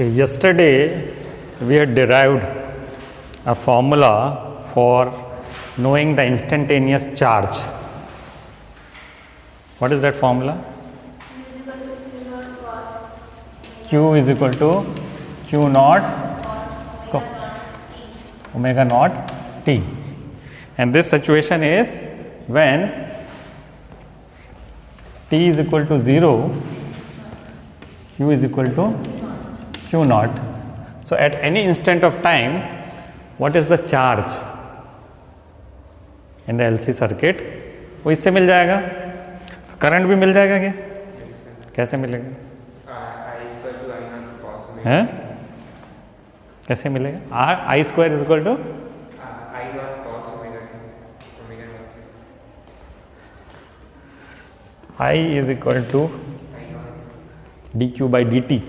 Okay, yesterday we had derived a formula for knowing the instantaneous charge. What is that formula? Q is equal to Q naught omega naught t. And this situation is when t is equal to 0, Q is equal to Q naught. So at any instant of time, what is the charge in the LC circuit? वो इससे मिल जाएगा, तो current भी मिल जाएगा क्या? कैसे मिलेगा? हैं? कैसे मिलेगा? I square is equal to I is equal to dq by dt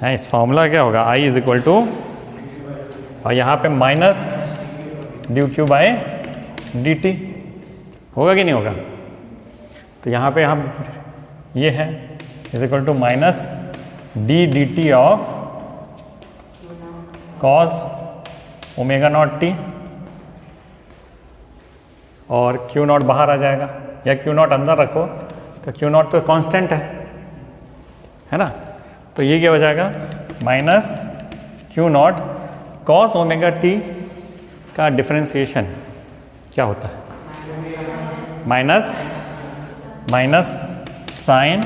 है. इस फॉर्मूला क्या होगा? I is equal to और यहाँ पे माइनस dq by dt होगा कि नहीं होगा? तो यहाँ पे हम ये है is equal to minus d d t of cos omega not t और क्यू नॉट बाहर आ जाएगा या क्यू नॉट अंदर रखो तो क्यू नॉट तो कांस्टेंट है ना. तो ये क्या हो जाएगा? Minus Q not cos omega T का डिफरेंशिएशन क्या होता है? Minus sign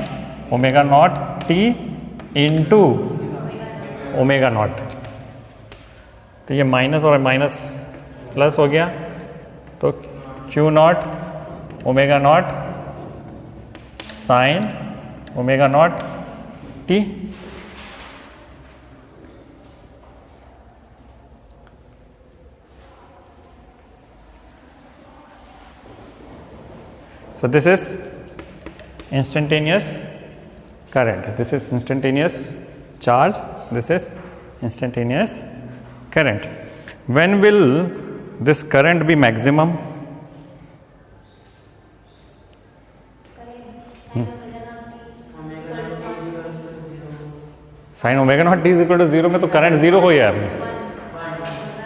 omega not T into omega naught. तो ये माइनस और माइनस प्लस हो गया तो Q naught omega not sine omega not T. So this is instantaneous current, this is instantaneous charge, this is instantaneous current. When will this current be maximum? Sine omega not t is equal to 0 में तो current 0 हो यार.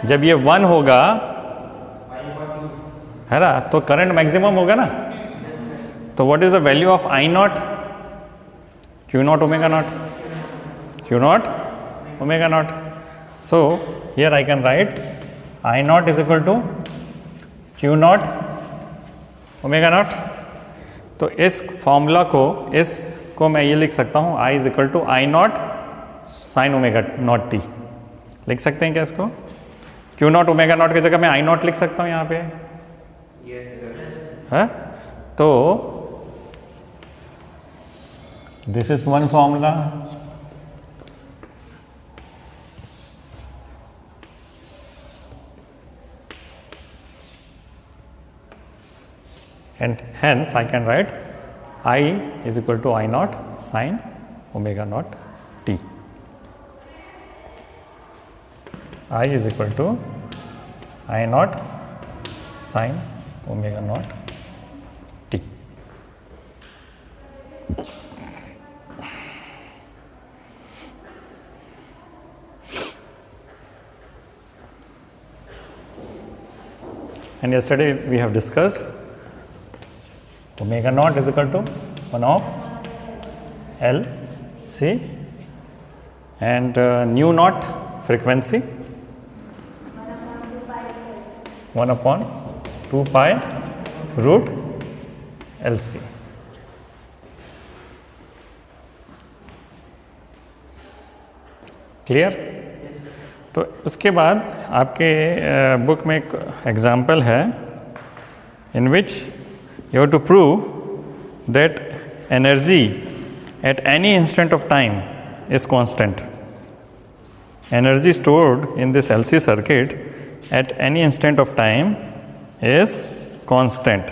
जब ये 1 होगा है ना तो करंट मैक्सिमम होगा ना. तो what is the value of I naught? Q naught omega naught, Q naught omega naught. So here I can write I naught is equal to Q naught omega naught. तो इस formula को मैं ये लिख सकता हूँ I is equal to I naught sine omega not T. लिख सकते हैं क्या इसको? क्यू नॉट ओमेगा नॉट की जगह मैं आई नॉट लिख सकता हूँ यहाँ पे. है तो this is one formula and hence I can write I is equal to I naught sin omega naught t. I is equal to I naught sin omega naught t. And yesterday we have discussed omega naught is equal to 1 of L C and nu naught frequency 1 upon 2 pi root L C. Clear? तो उसके बाद आपके book में एक example है in which you have to prove that energy at any instant of time is constant. Energy stored in this LC circuit at any instant of time is constant.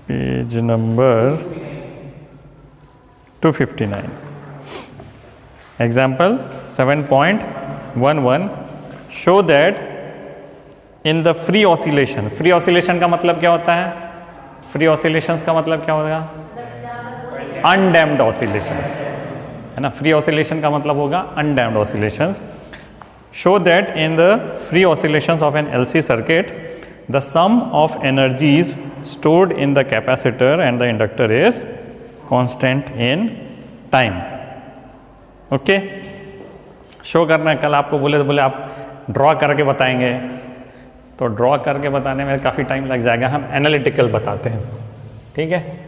Page number 259. Example 7.11 show that in the free oscillation, free oscillation का मतलब क्या होता है? Free oscillations का मतलब क्या होगा? Undamped oscillations, है ना। फ्री ऑसिलेशन का मतलब होगा undamped oscillations. Show that in the free oscillations of an LC circuit the sum of energies stored in the capacitor and the inductor is constant in time. Okay, show करना है। कल आपको बोले तो बोले आप ड्रॉ करके बताएंगे, तो ड्रॉ करके बताने में काफ़ी टाइम लग जाएगा, हम एनालिटिकल बताते हैं सब, ठीक है।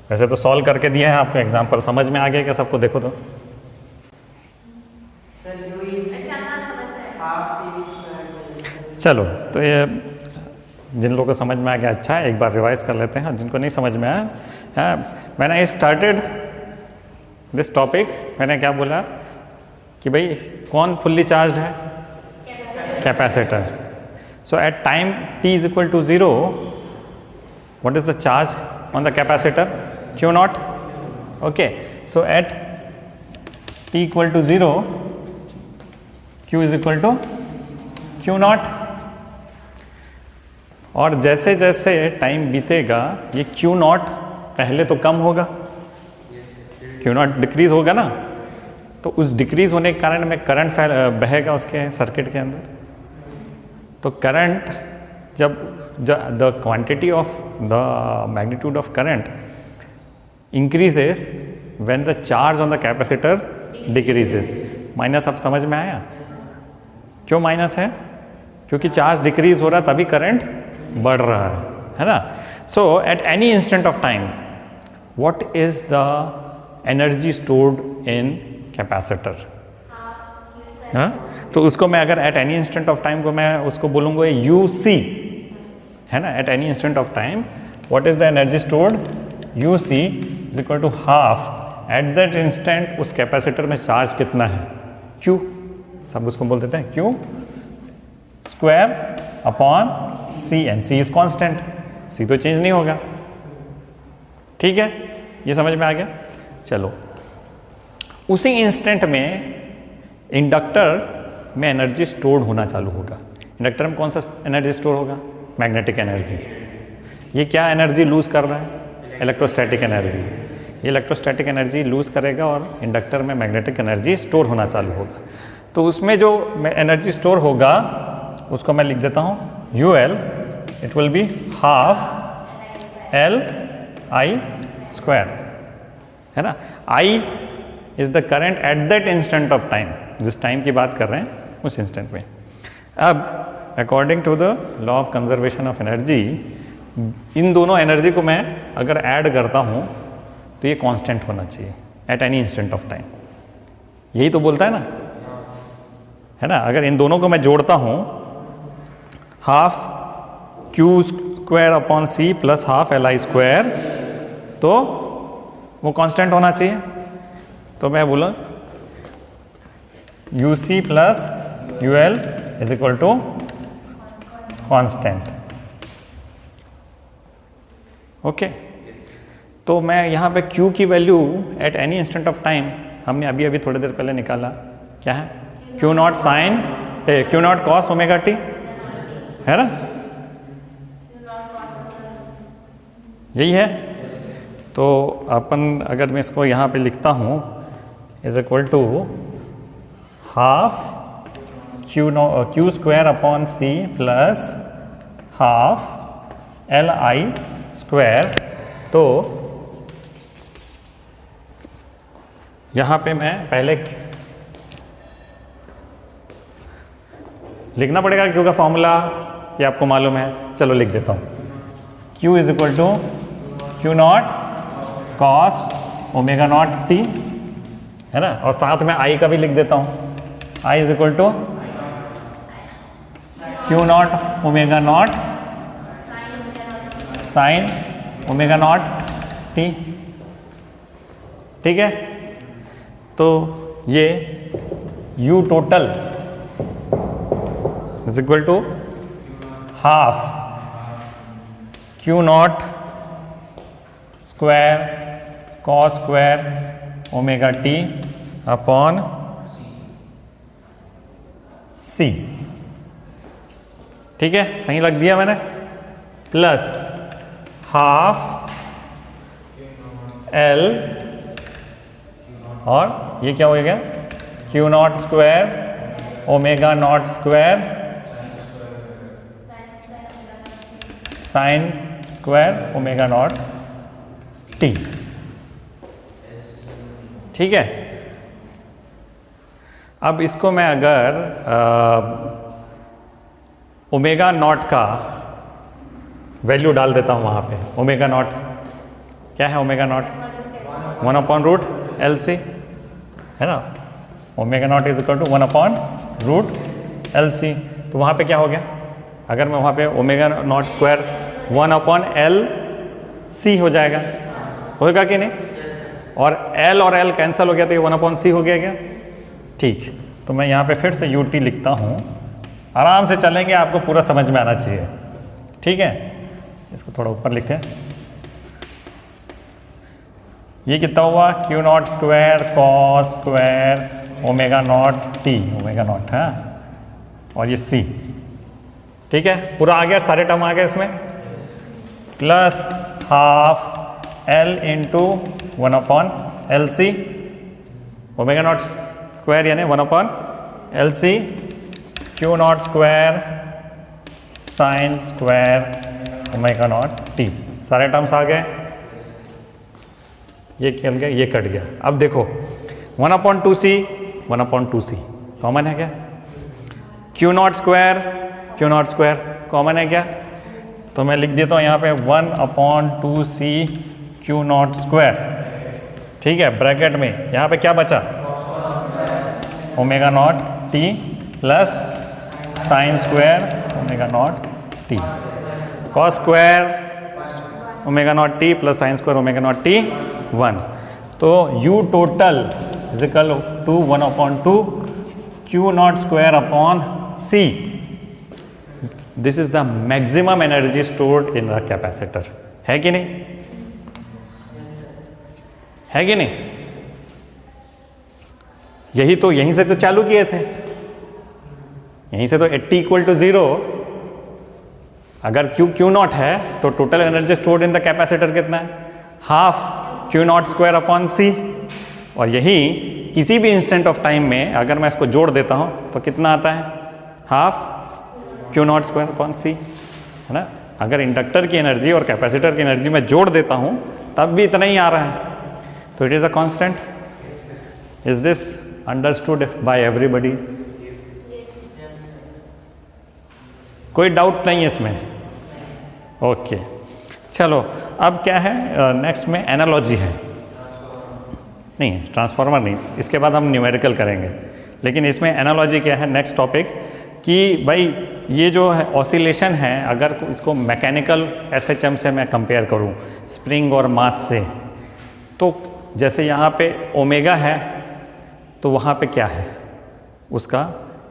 वैसे तो सॉल्व करके दिए हैं आपको एग्जाम्पल, समझ में आ गया क्या सबको? देखो तो चलो, तो ये जिन लोगों को समझ में आ गया अच्छा है, एक बार रिवाइज कर लेते हैं। जिनको नहीं समझ में आया, मैंने आई स्टार्टेड दिस टॉपिक, मैंने क्या बोला कि भाई कौन फुल्ली चार्ज है? Capacitor. So at time t is equal to 0, what is the charge on the capacitor? Q not. Okay, so at t equal to 0, Q is equal to Q not. और जैसे जैसे time बीतेगा ये Q not पहले तो कम होगा, Q not decrease होगा ना, तो उस डिक्रीज होने के कारण में करंट बहेगा उसके सर्किट के अंदर। तो करंट जब the quantity of the magnitude of current increases when the charge on the capacitor decreases. Minus अब समझ में आया? क्यों माइनस है? क्योंकि चार्ज डिक्रीज हो रहा है तभी करंट बढ़ रहा है ना। So at any instant of time what is the energy stored in capacitor? हाँ, तो उसको मैं अगर at any instant of time को मैं उसको बोलूँगा UC, है ना। At any instant of time what is the energy stored? UC is equal to half at that instant उस कैपेसिटर में चार्ज कितना है? Q, सब उसको बोल देते हैं Q square upon C, and C is constant, C तो चेंज नहीं होगा, ठीक है। ये समझ में आ गया? चलो, उसी इंस्टेंट में इंडक्टर में एनर्जी स्टोर्ड होना चालू होगा। इंडक्टर में कौन सा एनर्जी स्टोर होगा? Magnetic energy. ये क्या एनर्जी लूज कर रहा है? Electrostatic energy. ये इलेक्ट्रोस्टैटिक एनर्जी लूज करेगा और इंडक्टर में मैग्नेटिक एनर्जी स्टोर होना चालू होगा। तो उसमें जो एनर्जी स्टोर होगा उसको मैं लिख देता हूँ UL, it will be half LI square, है ना। I is the current at that instant of time, जिस टाइम की बात कर रहे हैं उस इंस्टेंट में। अब according to the law of conservation of energy, इन दोनों एनर्जी को मैं अगर ऐड करता हूँ तो ये कांस्टेंट होना चाहिए eight any instant of time. यही तो बोलता है ना, है ना। अगर इन दोनों को मैं जोड़ता हूँ, half Q square upon C plus half LI square, तो वो कांस्टेंट होना चाहिए। तो मैं बोला UC plus UL is equal to constant. Okay, तो मैं यहाँ पे Q की value at any instant of time हमने अभी अभी थोड़ी देर पहले निकाला, क्या है? Q not sine Q not cos omega t, है ना, यही है। तो अपन अगर मैं इसको यहाँ पे लिखता हूँ is equal to half Q square upon C plus half LI square. तो यहाँ पे मैं पहले लिखना पड़ेगा Q का फॉर्मूला, ये आपको मालूम है, चलो लिख देता हूँ। Q is equal to Q not cos omega not t, है ना, और साथ में I का भी लिख देता हूँ, I is equal to Q not omega not sine omega not t, ठीक है। तो ये U total is equal to half Q not square cos square omega t upon C, ठीक है, सही रख दिया मैंने, प्लस हाफ एल, और ये क्या हो गया, Q naught square omega naught square sine square omega not T. ठीक है, अब इसको मैं अगर ओमेगा नॉट का वैल्यू डाल देता हूं वहां पे, ओमेगा नॉट क्या है, ओमेगा नॉट 1/√LC है ना, omega not is equal to 1/√LC। तो वहाँ पे क्या हो गया, अगर मैं वहाँ पे ओमेगा नॉट स्क्वायर 1/LC हो जाएगा, होगा कि नहीं, और L और L कैंसिल हो गया तो ये 1/C हो गया क्या। ठीक, तो मैं यहाँ पे फिर से UT लिखता हूँ, आराम से चलेंगे, आपको पूरा समझ में आना चाहिए। ठीक है, इसको थोड़ा ऊपर लिखते हैं, ये कितना हुआ, Q naught square cos square omega not T, omega naught है, और ये C। ठीक है, पूरा आ गया, सारे टर्म आ गए इसमें, plus half L into 1/LC omega naught square यानी 1/LC Q naught square sine square omega not T. सारे टर्म्स आ गए, ये खेल गया, ये कट गया। अब देखो 1/2C 1/2C कॉमन है क्या, क्यू नॉट स्क्वायर कॉमन है क्या, तो मैं लिख देता हूँ यहाँ पे 1/2C क्यू नॉट स्क्वायर। ठीक है, ब्रैकेट में यहाँ पे क्या बचा, omega not T plus sine square omega not T, cos square omega not T plus sine square omega not T 1। तो U total is equal to 1/2 Q naught square upon C। This is the maximum energy stored in the capacitor, है कि नहीं, है कि नहीं। यही तो, यहीं से तो चालू किए थे, यहीं से तो T = 0 अगर क्यू नॉट है तो total energy stored in the capacitor कितना है, half Q naught square upon C। और यही किसी भी इंस्टेंट ऑफ टाइम में अगर मैं इसको जोड़ देता हूं तो कितना आता है, half Q naught square upon C, है ना। अगर इंडक्टर की एनर्जी और कैपेसिटर की एनर्जी में जोड़ देता हूं तब भी इतना ही आ रहा है, तो it is a constant. Is this understood by everybody, कोई डाउट नहीं है इसमें, ओके। चलो अब क्या है, नेक्स्ट में एनालॉजी है, नहीं ट्रांसफार्मर नहीं, इसके बाद हम न्यूमेरिकल करेंगे, लेकिन इसमें एनालॉजी क्या है, नेक्स्ट टॉपिक, कि भाई ये जो है ऑसिलेशन है, अगर इसको मैकेनिकल SHM से मैं कंपेयर करूं स्प्रिंग और मास से, तो जैसे यहाँ पे ओमेगा है तो वहाँ पे क्या है उसका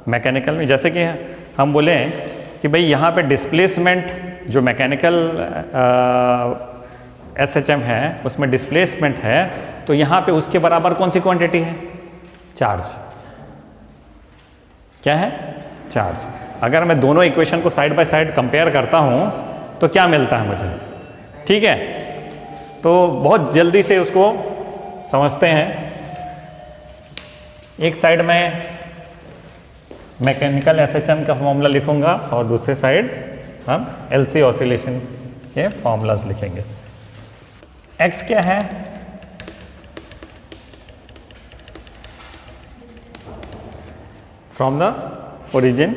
मैकेनिकल में, जैसे कि हम बोले कि भाई यहाँ पे डिस्प्लेसमेंट जो मैकेनिकल SHM है उसमें डिस्प्लेसमेंट है, तो यहाँ पे उसके बराबर कौन सी क्वांटिटी है, चार्ज। क्या है, चार्ज। अगर मैं दोनों इक्वेशन को साइड बाय साइड कंपेयर करता हूँ तो क्या मिलता है मुझे, ठीक है। तो बहुत जल्दी से उसको समझते हैं। एक साइड में मैकेनिकल SHM का फॉर्मूला लिखूंगा और दूसरे साइड हम LC ऑसिलेशन के फॉर्मूलाज लिखेंगे। X क्या है, फ्रॉम द ओरिजिन,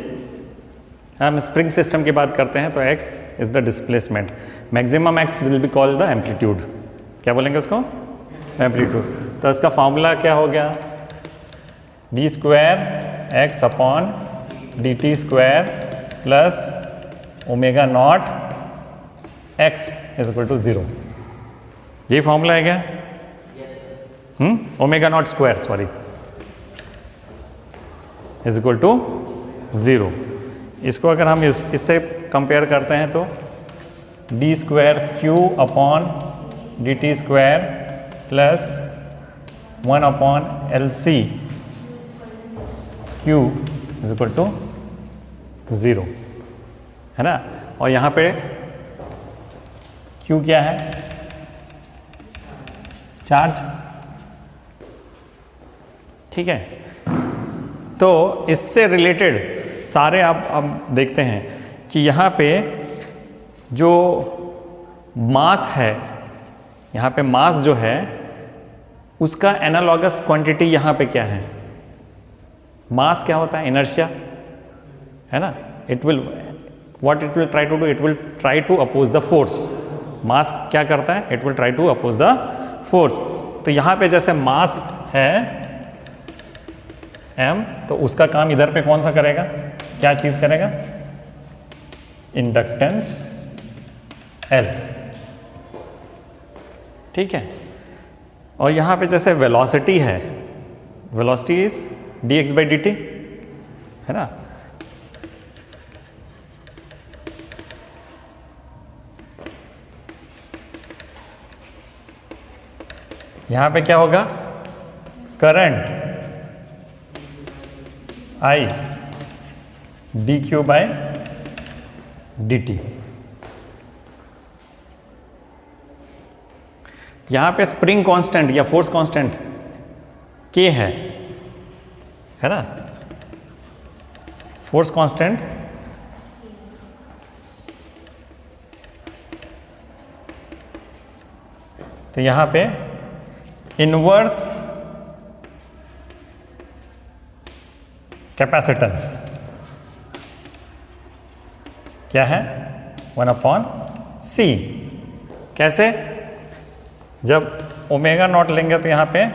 हम स्प्रिंग सिस्टम की बात करते हैं तो x is the displacement, maximum x will be called the amplitude. क्या बोलेंगे उसको, एम्पलीट्यूड। तो इसका फॉर्मूला क्या हो गया, d² x upon dt² plus omega naught x is equal to 0। ये फॉर्मूला है क्या, omega naught square sorry is equal to 0। इसको अगर हम इससे कंपेयर करते हैं तो d² upon dt² plus 1/LC Q is equal to 0। है ना, और यहाँ पे Q क्या है, चार्ज। ठीक है, तो इससे रिलेटेड सारे आप अब देखते हैं कि यहाँ पे जो मास है, यहाँ पे मास जो है उसका एनालॉगस क्वांटिटी यहाँ पे क्या है, मास क्या होता है, इनर्शिया, है ना। It will what it will try to do, it will try to oppose the force. Mass क्या करता है, it will try to oppose the force. तो यहाँ पे जैसे मास है m, तो उसका काम इधर पे कौन सा करेगा, क्या चीज करेगा, इंडक्टेंस L। ठीक है, और यहाँ पे जैसे वेलोसिटी है, वेलोसिटी इज dx/dt, है ना। यहाँ पे क्या होगा, करंट I dq/dt। यहाँ पे स्प्रिंग कांस्टेंट या फोर्स कांस्टेंट K है ना, फोर्स कांस्टेंट तो यहाँ पे इनवर्स कैपेसिटेंस क्या है, 1/c। कैसे, जब ओमेगा नॉट लेंगे तो यहाँ पे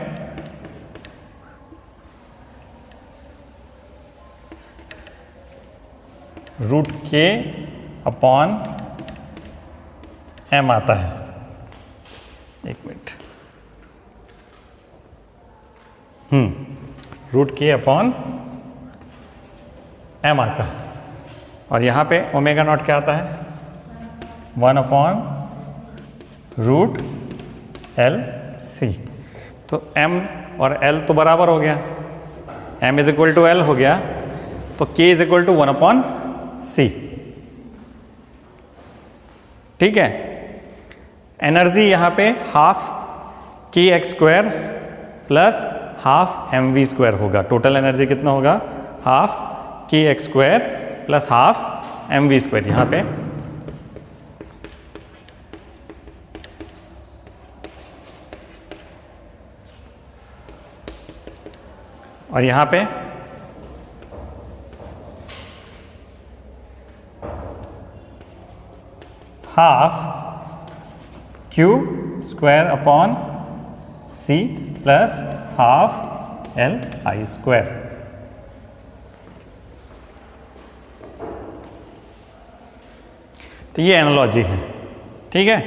√k/m आता है। एक मिनट, √k/m आता है, और यहाँ पे ओमेगा नॉट क्या आता है, 1/√LC। तो m और L तो बराबर हो गया, m = L हो गया, तो k = 1/c। ठीक है, एनर्जी यहाँ पे ½ kx² प्लस ½ mv² होगा। टोटल एनर्जी कितना होगा, ½ kx² प्लस ½ mv²। यहाँ पे और यहाँ पे ½ q²/c प्लस ½ Li²। तो ये एनालॉजी है। ठीक है,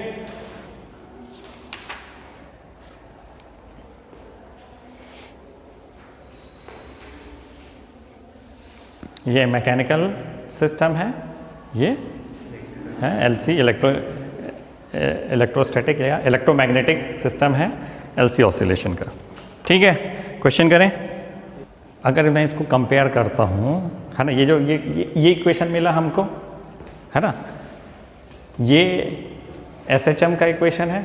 ये मैकेनिकल सिस्टम है, ये है LC इलेक्ट्रोस्टैटिक या इलेक्ट्रोमैग्नेटिक सिस्टम है LC ऑसिलेशन का। ठीक है, क्वेश्चन करें। अगर मैं इसको कंपेयर करता हूँ, है ना, ये जो ये इक्वेशन मिला हमको, है ना, ये SHM का इक्वेशन है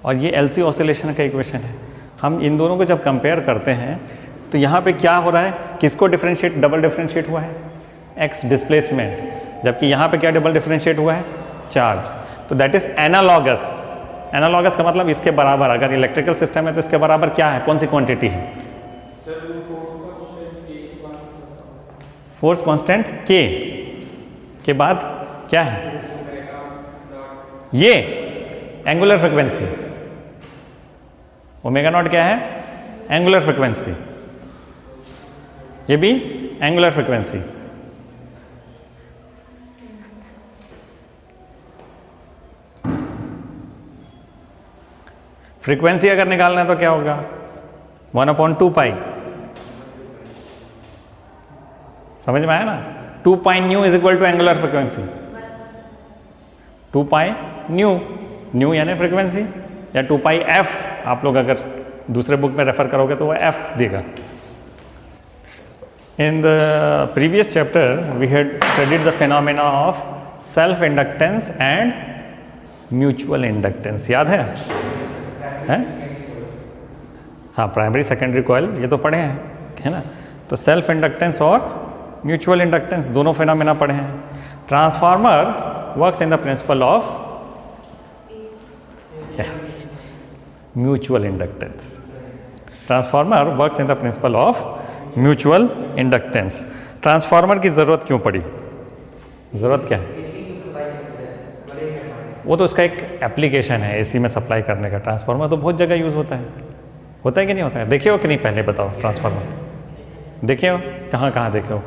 और ये LC ऑसिलेशन का इक्वेशन है। हम इन दोनों को जब कंपेयर करते हैं तो यहाँ पे क्या हो रहा है, किसको डिफरेंशिएट, डबल डिफरेंशिएट हुआ है, x डिस्प्लेसमेंट, जबकि यहाँ पे क्या डबल डिफरेंशिएट हुआ है, चार्ज। तो दैट इज एनालॉगस। एनालॉगस का मतलब इसके बराबर, अगर इलेक्ट्रिकल सिस्टम है तो इसके बराबर क्या है, कौन सी क्वांटिटी है, फोर्स कांस्टेंट K के बाद क्या है, ये एंगुलर फ्रीक्वेंसी। ओमेगा नॉट क्या है, एंगुलर फ्रीक्वेंसी, ये भी एंगुलर फ्रीक्वेंसी। फ्रीक्वेंसी अगर निकालना है तो क्या होगा, 1/2π। समझ में आया ना, 2π न्यू = एंगुलर फ्रीक्वेंसी, 2π न्यू यानी फ्रीक्वेंसी, या 2πf आप लोग अगर दूसरे बुक में रेफर करोगे तो वो f देगा। In the previous chapter, we had studied the phenomena of self-inductance and mutual inductance. याद है? हाँ, प्राइमरी सेकेंडरी कॉइल ये तो पढ़े हैं, है ना? तो सेल्फ इंडक्टेंस और म्यूचुअल इंडक्टेंस दोनों फिनोमेना पढ़े हैं. Transformer works in the principal of mutual inductance. Transformer works in the principal of mutual inductance. Transformer की ज़रूरत क्यों पड़ी? ज़रूरत क्या है? वो तो उसका एक एप्लीकेशन है एसी में सप्लाई करने का. ट्रांसफार्मर तो बहुत जगह यूज़ होता है कि नहीं होता है? देखे हो कि नहीं? पहले बताओ. ट्रांसफार्मर देखे हो? कहाँ कहाँ देखे हो?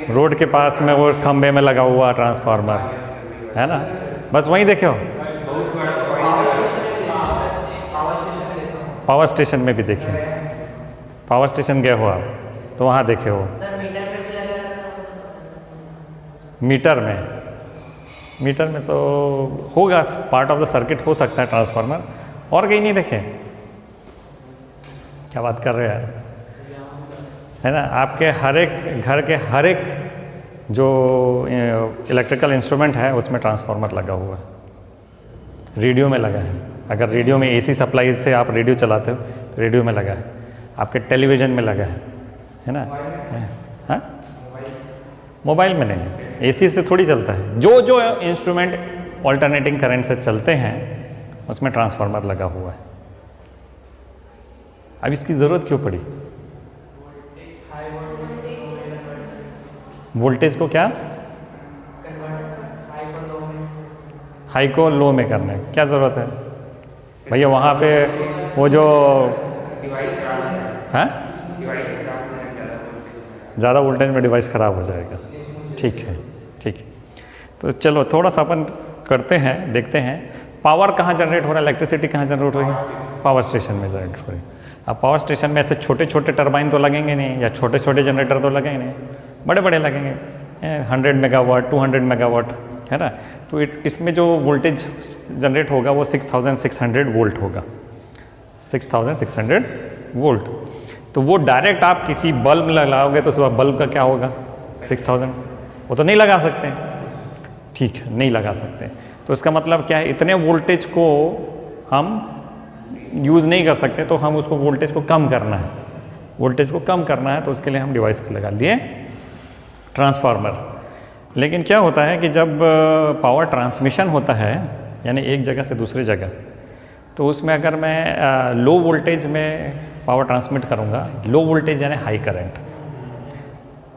रोड के पास में वो खंबे में लगा हुआ ट्रांसफार्मर है ना, बस वहीं देखे हो. पावर स्टेशन में भी देखे. पावर स्टेशन गए हो आप तो वहाँ देखे हो. मीटर में तो होगा, पार्ट ऑफ द सर्किट हो सकता है ट्रांसफार्मर. और कहीं नहीं देखे? क्या बात कर रहे हैं, है ना? आपके हर एक घर के हर एक जो इलेक्ट्रिकल इंस्ट्रूमेंट है उसमें ट्रांसफार्मर लगा हुआ है. रेडियो में लगा है. अगर रेडियो में एसी सप्लाई से आप रेडियो चलाते हो तो रेडियो में लगा है. आपके टेलीविज़न में लगा है ना? हाँ, मोबाइल में नहीं, एसी से थोड़ी चलता है. जो जो इंस्ट्रूमेंट ऑल्टरनेटिंग करंट से चलते हैं उसमें ट्रांसफार्मर लगा हुआ है. अब इसकी ज़रूरत क्यों पड़ी? वोल्टेज को क्या हाई को लो में करने क्या ज़रूरत है भैया? वहाँ पे वो जो है ज़्यादा वोल्टेज में डिवाइस ख़राब हो जाएगा. ठीक है. तो चलो थोड़ा सा अपन करते हैं, देखते हैं पावर कहाँ जनरेट हो रहा है, इलेक्ट्रिसिटी कहाँ जनरेट हो रही है? पावर स्टेशन में जनरेट हो रही है. अब पावर स्टेशन में ऐसे छोटे छोटे टरबाइन तो लगेंगे नहीं, या छोटे छोटे जनरेटर तो लगेंगे नहीं, बड़े बड़े लगेंगे. 100 मेगावाट 200 मेगावाट है ना. तो इसमें जो वोल्टेज जनरेट होगा वो 6600 वोल्ट होगा. 6600 वोल्ट. तो वो डायरेक्ट आप किसी बल्ब में लगाओगे तो सुबह बल्ब का क्या होगा? 6000. वो तो नहीं लगा सकते. ठीक है, नहीं लगा सकते. तो इसका मतलब क्या है? इतने वोल्टेज को हम यूज़ नहीं कर सकते, तो हम उसको वोल्टेज को कम करना है. वोल्टेज को कम करना है तो उसके लिए हम डिवाइस को लगा लिए ट्रांसफार्मर. लेकिन क्या होता है कि जब पावर ट्रांसमिशन होता है यानी एक जगह से दूसरी जगह, तो उसमें अगर मैं लो वोल्टेज में पावर ट्रांसमिट करूँगा, लो वोल्टेज यानी हाई करंट,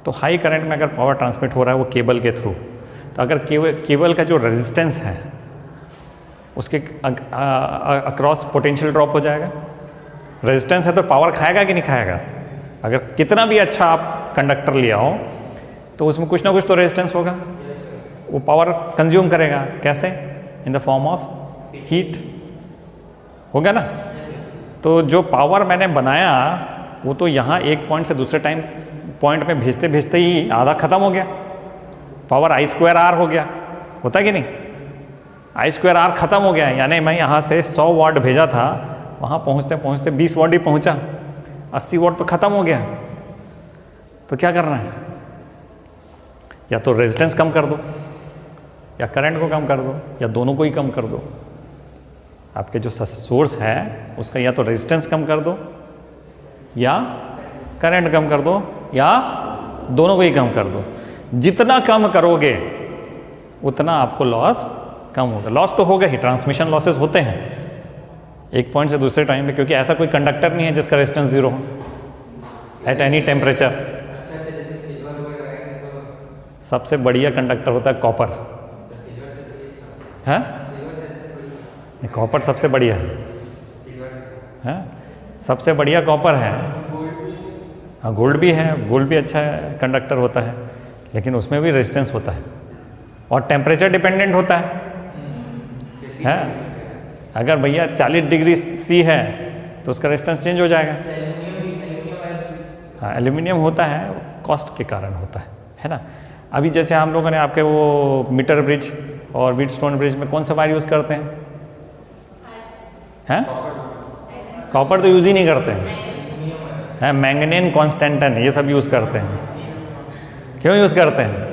तो हाई करंट में अगर पावर ट्रांसमिट हो रहा है वो केबल के थ्रू, तो अगर केबल का जो रेजिस्टेंस है उसके अक्रॉस पोटेंशियल ड्रॉप हो जाएगा. रेजिस्टेंस है तो पावर खाएगा कि नहीं खाएगा? अगर कितना भी अच्छा आप कंडक्टर लिया हो तो उसमें कुछ ना कुछ तो रेजिस्टेंस होगा. वो पावर कंज्यूम करेगा. कैसे? In the form of heat होगा ना. तो जो पावर मैंने बनाया वो तो यहाँ एक पॉइंट से दूसरे पॉइंट में भेजते भेजते ही आधा ख़त्म हो गया. पावर I²R हो गया. होता कि नहीं? I²R ख़त्म हो गया. यानी मैं यहाँ से 100 वाट भेजा था, वहाँ पहुँचते पहुँचते 20 वाट ही पहुँचा, 80 वाट तो ख़त्म हो गया. तो क्या करना है? या तो रेजिस्टेंस कम कर दो, या करंट को कम कर दो, या दोनों को ही कम कर दो. आपके जो सोर्स है उसका या तो रेजिस्टेंस कम कर दो, या करंट कम कर दो, या दोनों को ही कम कर दो. जितना कम करोगे उतना आपको लॉस कम होगा. लॉस तो होगा ही, ट्रांसमिशन लॉसेस होते हैं एक पॉइंट से दूसरे टाइम पे, क्योंकि ऐसा कोई कंडक्टर नहीं है जिसका रेजिस्टेंस 0 हो एट एनी टेम्परेचर. सबसे बढ़िया कंडक्टर होता है कॉपर. है कॉपर सबसे बढ़िया है. सबसे बढ़िया कॉपर है. हाँ, गोल्ड भी है. गोल्ड भी अच्छा कंडक्टर होता है, लेकिन उसमें भी रेजिस्टेंस होता है और टेम्परेचर डिपेंडेंट होता है. अगर भैया 40 डिग्री C है तो उसका रेजिस्टेंस चेंज हो जाएगा. हाँ, एल्यूमिनियम होता है, कॉस्ट के कारण होता है ना. अभी जैसे हम लोगों ने आपके वो मीटर ब्रिज और व्हीटस्टोन ब्रिज में कौन सा वायर यूज़ करते हैं? कॉपर तो यूज़ ही नहीं करते हैं, है, मैंगनीन कॉन्स्टेंटन, ये सब यूज़ करते हैं। क्यों यूज़ करते हैं?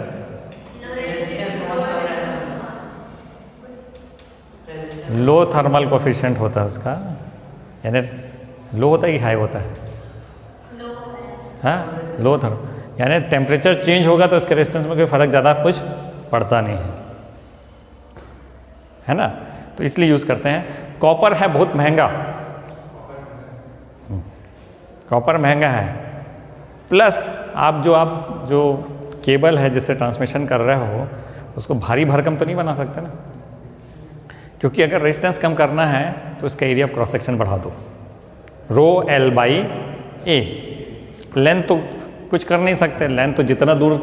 लो थर्मल कोफिशिएंट होता है उसका, यानी लो होता है कि हाई होता है? हाँ, लो थर्मल, यानी टेम्परेचर चेंज होगा तो इसके रेजिस्टेंस में कोई फ़र्क ज़्यादा कुछ पड़ता नहीं है ना, तो इसलिए यूज़ करते हैं। कॉपर है बहुत महंगा, कॉपर महंगा है, प्लस आप जो केबल है जिससे ट्रांसमिशन कर रहे हो उसको भारी भरकम तो नहीं बना सकते ना, क्योंकि अगर रेजिस्टेंस कम करना है तो उसका एरिया ऑफ क्रॉस सेक्शन बढ़ा दो, rho L by A. Length तो कुछ कर नहीं सकते, लेंथ तो जितना दूर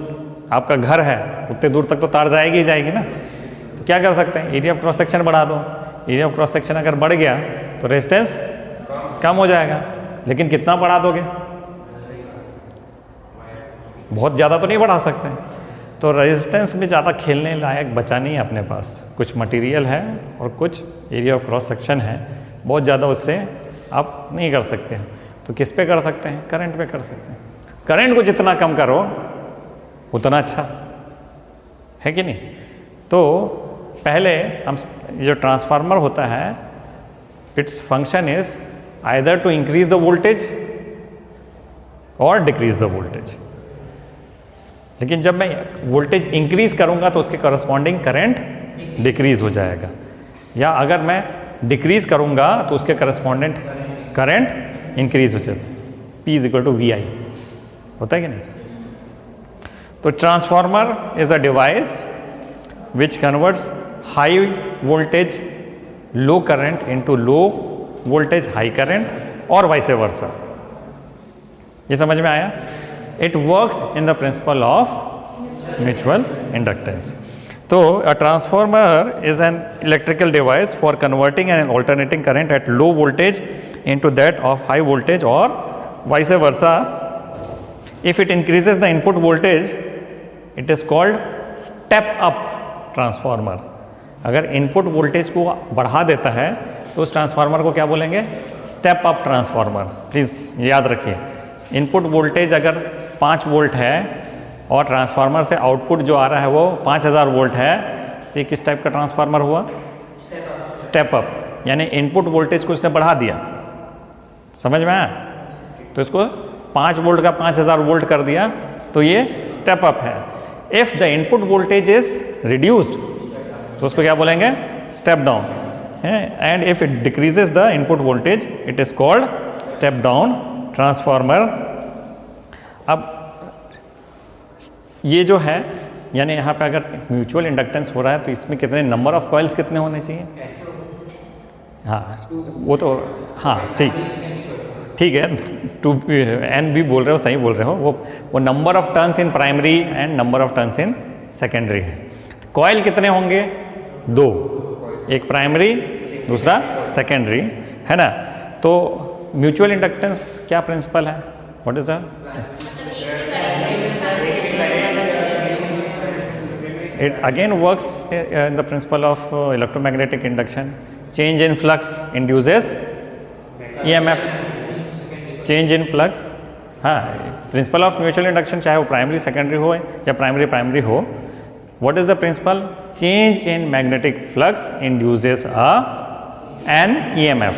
आपका घर है उतने दूर तक तो तार जाएगी ही जाएगी ना, तो क्या कर सकते हैं, एरिया ऑफ क्रॉस सेक्शन बढ़ा दो। एरिया ऑफ क्रॉस सेक्शन अगर बढ़ गया तो रेजिस्टेंस कम हो जाएगा, लेकिन कितना बढ़ा दोगे? बहुत ज़्यादा तो नहीं बढ़ा सकते, तो रेजिस्टेंस में ज़्यादा खेलने लायक बचा नहीं है अपने पास। कुछ मटेरियल है और कुछ एरिया ऑफ क्रॉस सेक्शन है, बहुत ज़्यादा उससे आप नहीं कर सकते हैं। तो किस पे कर सकते हैं? करंट पे कर सकते हैं। करंट को जितना कम करो उतना अच्छा है कि नहीं। तो पहले हम जो ट्रांसफार्मर होता है, its function is either to increase the voltage और डिक्रीज द वोल्टेज। लेकिन जब मैं वोल्टेज इंक्रीज करूंगा तो उसके करस्पॉन्डिंग करंट डिक्रीज हो जाएगा, या अगर मैं डिक्रीज करूंगा तो उसके करस्पॉन्डेंट करंट इंक्रीज हो जाएगा। P is equal to VI होता है कि नहीं। तो ट्रांसफार्मर is a device which converts high voltage low current into low voltage high current और वाइस वर्सा। ये समझ में आया? It works in the principle of mutual inductance. So a transformer is an electrical device for converting an alternating current at low voltage into that of high voltage or vice versa. If it increases the input voltage, it is called step up transformer. अगर input voltage को बढ़ा देता है तो उस transformer को क्या बोलेंगे? Step up transformer. प्लीज़ याद रखिए, इनपुट वोल्टेज अगर 5 वोल्ट है और ट्रांसफार्मर से आउटपुट जो आ रहा है वो 5000 वोल्ट है, तो ये किस टाइप का ट्रांसफार्मर हुआ? स्टेप अप, यानी इनपुट वोल्टेज को इसने बढ़ा दिया। समझ में आया? तो इसको 5 वोल्ट का 5000 वोल्ट कर दिया, तो ये स्टेप अप है। If the input voltage is reduced तो उसको क्या बोलेंगे? स्टेप डाउन है। And if it decreases the input voltage it is called step down transformer. अब ये जो है, यानी यहाँ पे अगर म्यूचुअल इंडक्टेंस हो रहा है तो इसमें कितने नंबर ऑफ कॉइल्स कितने होने चाहिए? हाँ वो तो हाँ ठीक है, 2n भी बोल रहे हो, सही बोल रहे हो। वो number of turns in primary and number of turns in secondary है। कॉइल कितने होंगे? 2, एक प्राइमरी दूसरा सेकेंडरी, है ना। तो म्यूचुअल इंडक्टेंस क्या प्रिंसिपल है? What is that? It again works in the principle of electromagnetic induction. Change in flux induces EMF. Change in flux, हाँ, प्रिंसिपल ऑफ म्यूचुअल इंडक्शन चाहे वो प्राइमरी सेकेंडरी हो या प्राइमरी हो, what is the principle? Change in magnetic flux induces an EMF।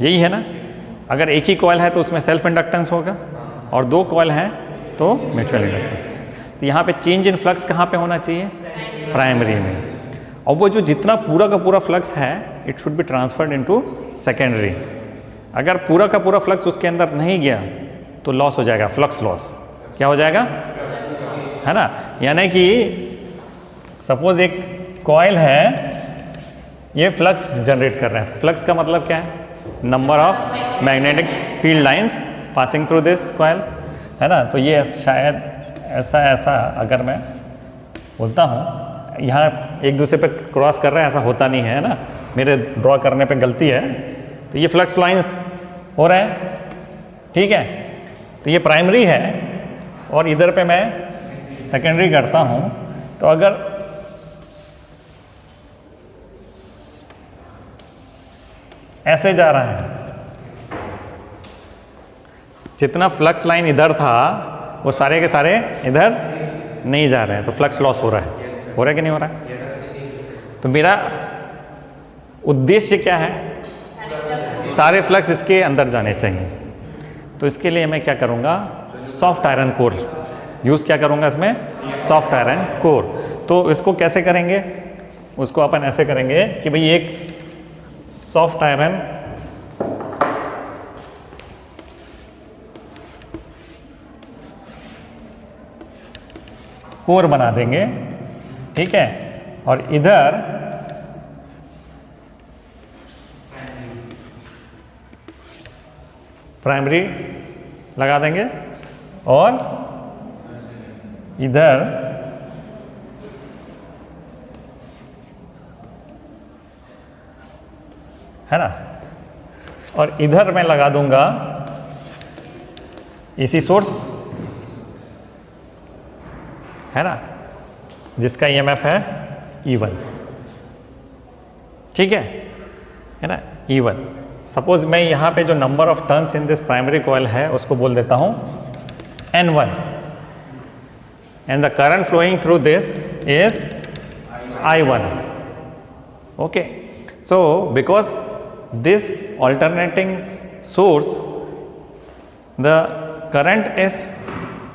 यही है ना। अगर एक ही कॉइल है तो उसमें सेल्फ इंडक्टेंस होगा, और 2 कॉइल हैं तो म्यूचुअल इंडक्टेंस। तो यहाँ पे चेंज इन फ्लक्स कहाँ पे होना चाहिए? प्राइमरी में। और वो जो जितना पूरा का पूरा फ्लक्स है it should be transferred into secondary. अगर पूरा का पूरा फ्लक्स उसके अंदर नहीं गया तो लॉस हो जाएगा, फ्लक्स लॉस। क्या हो जाएगा? है ना। यानी कि सपोज एक कॉइल है, ये फ्लक्स जनरेट कर रहा है। फ्लक्स का मतलब क्या है? Number of magnetic field lines passing through this coil, है ना। तो ये शायद ऐसा अगर मैं बोलता हूँ, यहाँ एक दूसरे पे क्रॉस कर रहा है, ऐसा होता नहीं है ना, मेरे ड्रॉ करने पे गलती है। तो ये फ्लक्स लाइंस हो रहे हैं, ठीक है। तो ये प्राइमरी है और इधर पे मैं सेकेंडरी करता हूँ, तो अगर ऐसे जा रहा है जितना फ्लक्स लाइन इधर था वो सारे के सारे इधर नहीं जा रहे हैं, तो फ्लक्स लॉस हो रहा है कि नहीं हो रहा है? तो मेरा उद्देश्य क्या है? सारे फ्लक्स इसके अंदर जाने चाहिए। तो इसके लिए मैं क्या करूँगा, सॉफ्ट आयरन कोर यूज़ क्या करूँगा इसमें, सॉफ्ट आयरन कोर। तो इसको कैसे करेंगे, उसको अपन ऐसे करेंगे कि भाई एक सॉफ्ट आयरन कोर बना देंगे, ठीक है, और इधर प्राइमरी लगा देंगे और इधर है ना, और इधर मैं लगा दूंगा एसी सोर्स, है ना, जिसका ईएमएफ है E1, ठीक है ना, E1। सपोज मैं यहाँ पे जो number of turns in this primary coil है उसको बोल देता हूँ N1 and the current flowing through this is I1। Okay, so because this alternating source the current is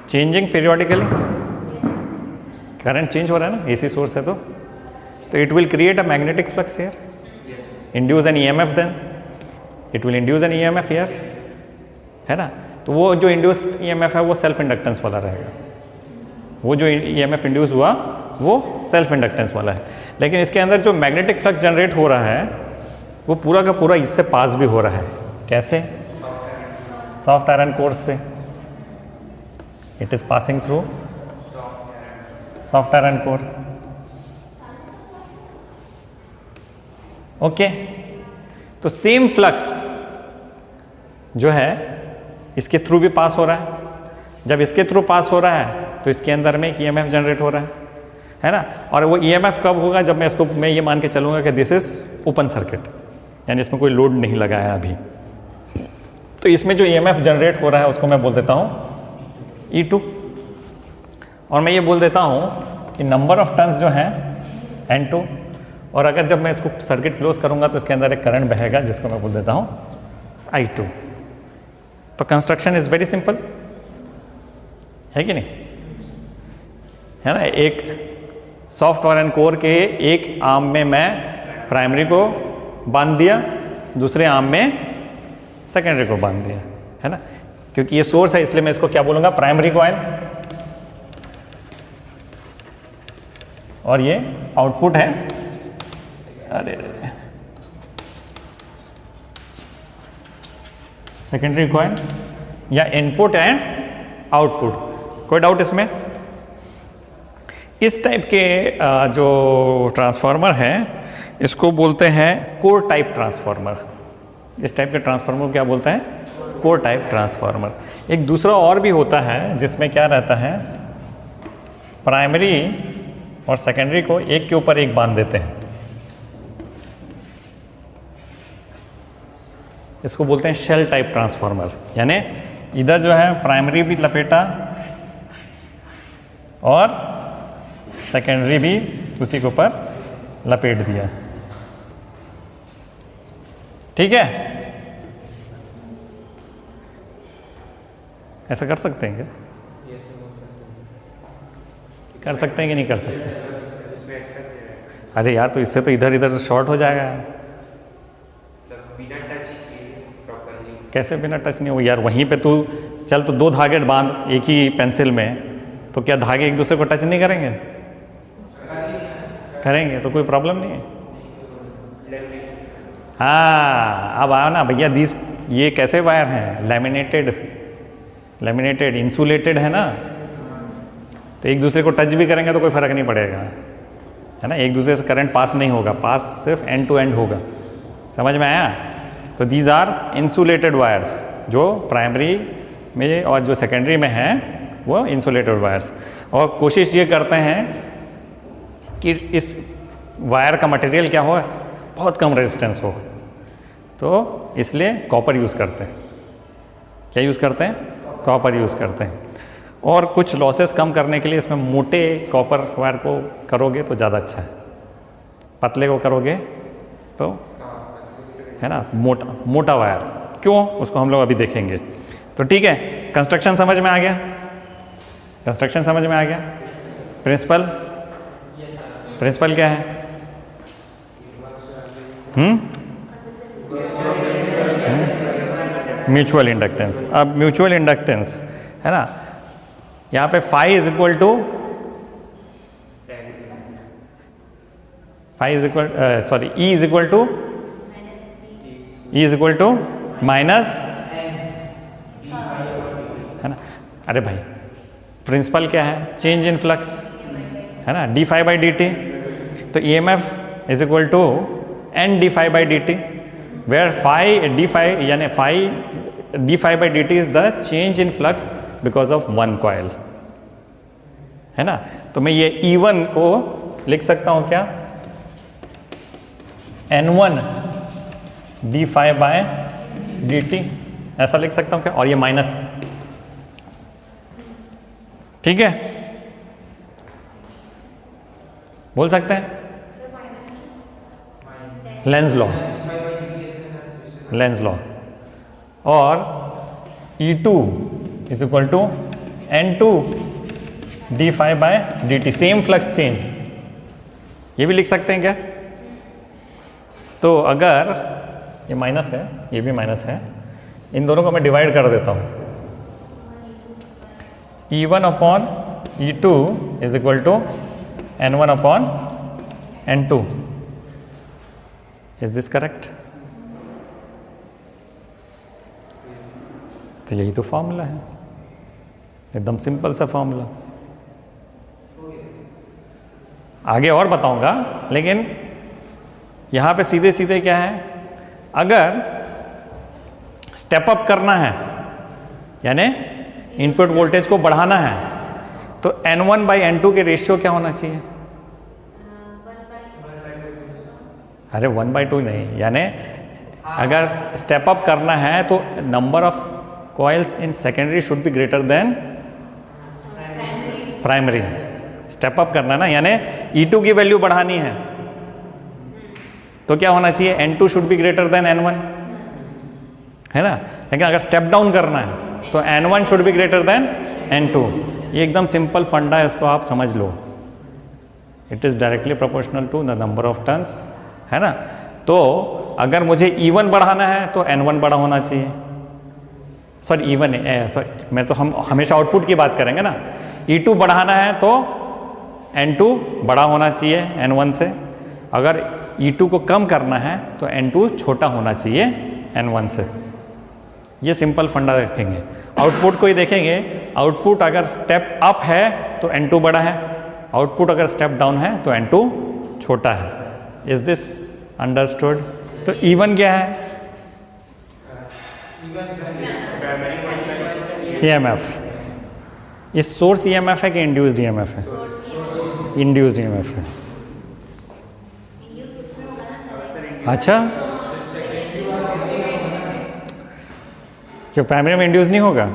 changing periodically, current change हो रहा है ना, एसी सोर्स है तो it will create a magnetic flux here, induce an EMF, then it will induce an EMF here, है ना। तो वो जो इंड्यूस ईएमएफ है वो सेल्फ इंडक्टेंस वाला रहेगा, वो जो ईएमएफ इंड्यूस हुआ वो सेल्फ इंडक्टेंस वाला है। लेकिन इसके अंदर जो मैग्नेटिक फ्लक्स जनरेट हो रहा है वो पूरा का पूरा इससे पास भी हो रहा है। कैसे? सॉफ्ट आयरन कोर से it is passing through soft iron core. Okay, तो सेम फ्लक्स जो है इसके थ्रू भी पास हो रहा है। जब इसके थ्रू पास हो रहा है तो इसके अंदर में एक ईएमएफ जनरेट हो रहा है ना। और वो ईएमएफ कब होगा? जब मैं ये मान के चलूँगा कि दिस इज ओपन सर्किट, यानी इसमें कोई लोड नहीं लगा है अभी। तो इसमें जो ईएमएफ जनरेट हो रहा है उसको मैं बोल देता हूँ E2, और मैं ये बोल देता हूँ कि नंबर ऑफ टर्न्स जो हैं N2, और अगर जब मैं इसको सर्किट क्लोज करूँगा तो इसके अंदर एक करंट बहेगा जिसको मैं बोल देता हूँ I2। तो कंस्ट्रक्शन इज वेरी सिंपल, है कि नहीं, है ना। एक सॉफ्ट आयरन कोर के एक आर्म में मैं प्राइमरी को बांध दिया, दूसरे आर्म में सेकेंडरी को बांध दिया, है ना। क्योंकि ये सोर्स है इसलिए मैं इसको क्या बोलूँगा, प्राइमरी कॉइल, और ये आउटपुट है, अरे सेकेंडरी कॉइल, या इनपुट एंड आउटपुट। कोई डाउट इसमें? इस टाइप के जो ट्रांसफार्मर है इसको बोलते हैं कोर टाइप ट्रांसफार्मर। इस टाइप के ट्रांसफार्मर को क्या बोलते हैं? Core type transformer. एक दूसरा और भी होता है जिसमें क्या रहता है, प्राइमरी और सेकेंडरी को एक के ऊपर एक बांध देते हैं, इसको बोलते हैं शेल टाइप ट्रांसफार्मर। यानी इधर जो है प्राइमरी भी लपेटा और सेकेंडरी भी उसी के ऊपर लपेट दिया, ठीक है। ऐसा कर सकते हैं क्या? कर सकते हैं कि नहीं कर सकते? अरे यार, तो इससे तो इधर इधर शॉर्ट हो जाएगा। कैसे बिना टच नहीं हो यार? वहीं पे तू चल, तो दो धागे बांध एक ही पेंसिल में, तो क्या धागे एक दूसरे को टच नहीं करेंगे? करेंगे, तो कोई प्रॉब्लम नहीं है। हाँ, अब आओ ना भैया, दिस ये कैसे वायर हैं? लैमिनेटेड इंसुलेटेड है ना, तो एक दूसरे को टच भी करेंगे तो कोई फर्क नहीं पड़ेगा, है ना। एक दूसरे से करंट पास नहीं होगा, पास सिर्फ एंड टू एंड होगा। समझ में आया? तो दीज आर इंसुलेटेड वायर्स, जो प्राइमरी में और जो सेकेंडरी में है वो इंसुलेटेड वायर्स। और कोशिश ये करते हैं कि इस वायर का मटेरियल क्या हो, बहुत कम रेजिस्टेंस हो, तो इसलिए कॉपर यूज़ करते हैं। क्या यूज़ करते हैं? कॉपर यूज़ करते हैं। और कुछ लॉसेस कम करने के लिए इसमें मोटे कॉपर वायर को करोगे तो ज़्यादा अच्छा है, पतले को करोगे तो है ना मोटा वायर। क्यों, उसको हम लोग अभी देखेंगे। तो ठीक है, कंस्ट्रक्शन समझ में आ गया, कंस्ट्रक्शन समझ में आ गया। प्रिंसिपल, प्रिंसिपल क्या है? Mutual inductance. अब म्यूचुअल इंडक्टेंस है ना, यहाँ पे phi is equal to E is equal to minus, है ना। अरे भाई प्रिंसिपल क्या है? चेंज इन फ्लक्स, है ना, D phi by D T. तो E M F is equal to N D phi by D T, where phi D phi यानी phi D phi by D T is the change in flux because of one coil, है ना। तो मैं ये E1 को लिख सकता हूं क्या? N1 D phi by D T, ऐसा लिख सकता हूं क्या? और ये माइनस, ठीक है, बोल सकते हैं लेंज लॉ, लेंज लॉ। और E2 is equal to N2 D phi by D T, same flux change, ये भी लिख सकते हैं क्या? तो अगर ये माइनस है, ये भी माइनस है, इन दोनों को मैं डिवाइड कर देता हूं। E1 upon E2 is equal to N1 upon N2। Is this correct? तो यही तो फॉर्मूला है, एकदम सिंपल सा फॉर्मूला। आगे और बताऊंगा, लेकिन यहां पे सीधे सीधे क्या है, अगर स्टेप अप करना है यानी इनपुट वोल्टेज को बढ़ाना है तो N1 बाई N2 के रेशियो क्या होना चाहिए? अरे 1/2 नहीं, यानी अगर स्टेप अप करना है तो number of coils in secondary should be greater than primary. Step up करना ना, यानी E2 की वैल्यू बढ़ानी है तो क्या होना चाहिए? N2 should be greater than N1, है ना। लेकिन अगर स्टेप डाउन करना है तो N1 should be greater than N2। ये एकदम सिंपल फंडा है, इसको आप समझ लो। It is directly proportional to the number of turns, है ना। तो अगर मुझे E1 बढ़ाना है तो N1 बड़ा होना चाहिए, सॉरी मैं तो हम हमेशा आउटपुट की बात करेंगे ना। E2 बढ़ाना है तो N2 बड़ा होना चाहिए N1 से, अगर E2 को कम करना है तो N2 छोटा होना चाहिए N1 से। ये सिंपल फंडा रखेंगे। आउटपुट को ही देखेंगे, आउटपुट अगर स्टेप अप है तो N2 बड़ा है, आउटपुट अगर स्टेप डाउन है तो N2 छोटा है। Is this understood? तो E1 क्या है? EMF। ये सोर्स EMF है कि इंड्यूस्ड EMF है? इंड्यूस्ड EMF है। अच्छा, क्यों प्राइमरी में इंड्यूस नहीं होगा?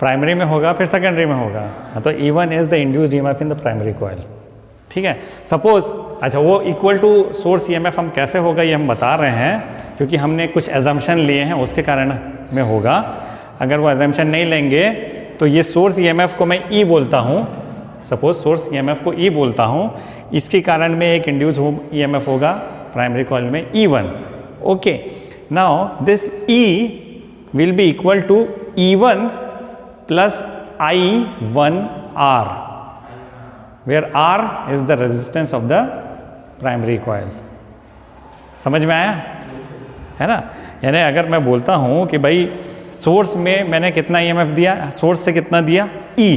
प्राइमरी में होगा, फिर सेकेंडरी में होगा। तो E1 is the induced EMF in the primary coil, ठीक है। सपोज, अच्छा, वो इक्वल टू सोर्स EMF हम कैसे होगा ये हम बता रहे हैं, क्योंकि हमने कुछ एजम्पशन लिए हैं उसके कारण में होगा। अगर वो एजम्पशन नहीं लेंगे तो ये सोर्स EMF को मैं E बोलता हूँ, सपोज सोर्स EMF को E बोलता हूँ, इसके कारण में एक इंड्यूस EMF होगा प्राइमरी कॉइल में E1। Okay, now this E will be equal to E1 plus I1R, where R is the resistance of the primary coil। समझ में आया, है ना। यानी अगर मैं बोलता हूँ कि भाई सोर्स में मैंने कितना EMF दिया, सोर्स से कितना दिया E,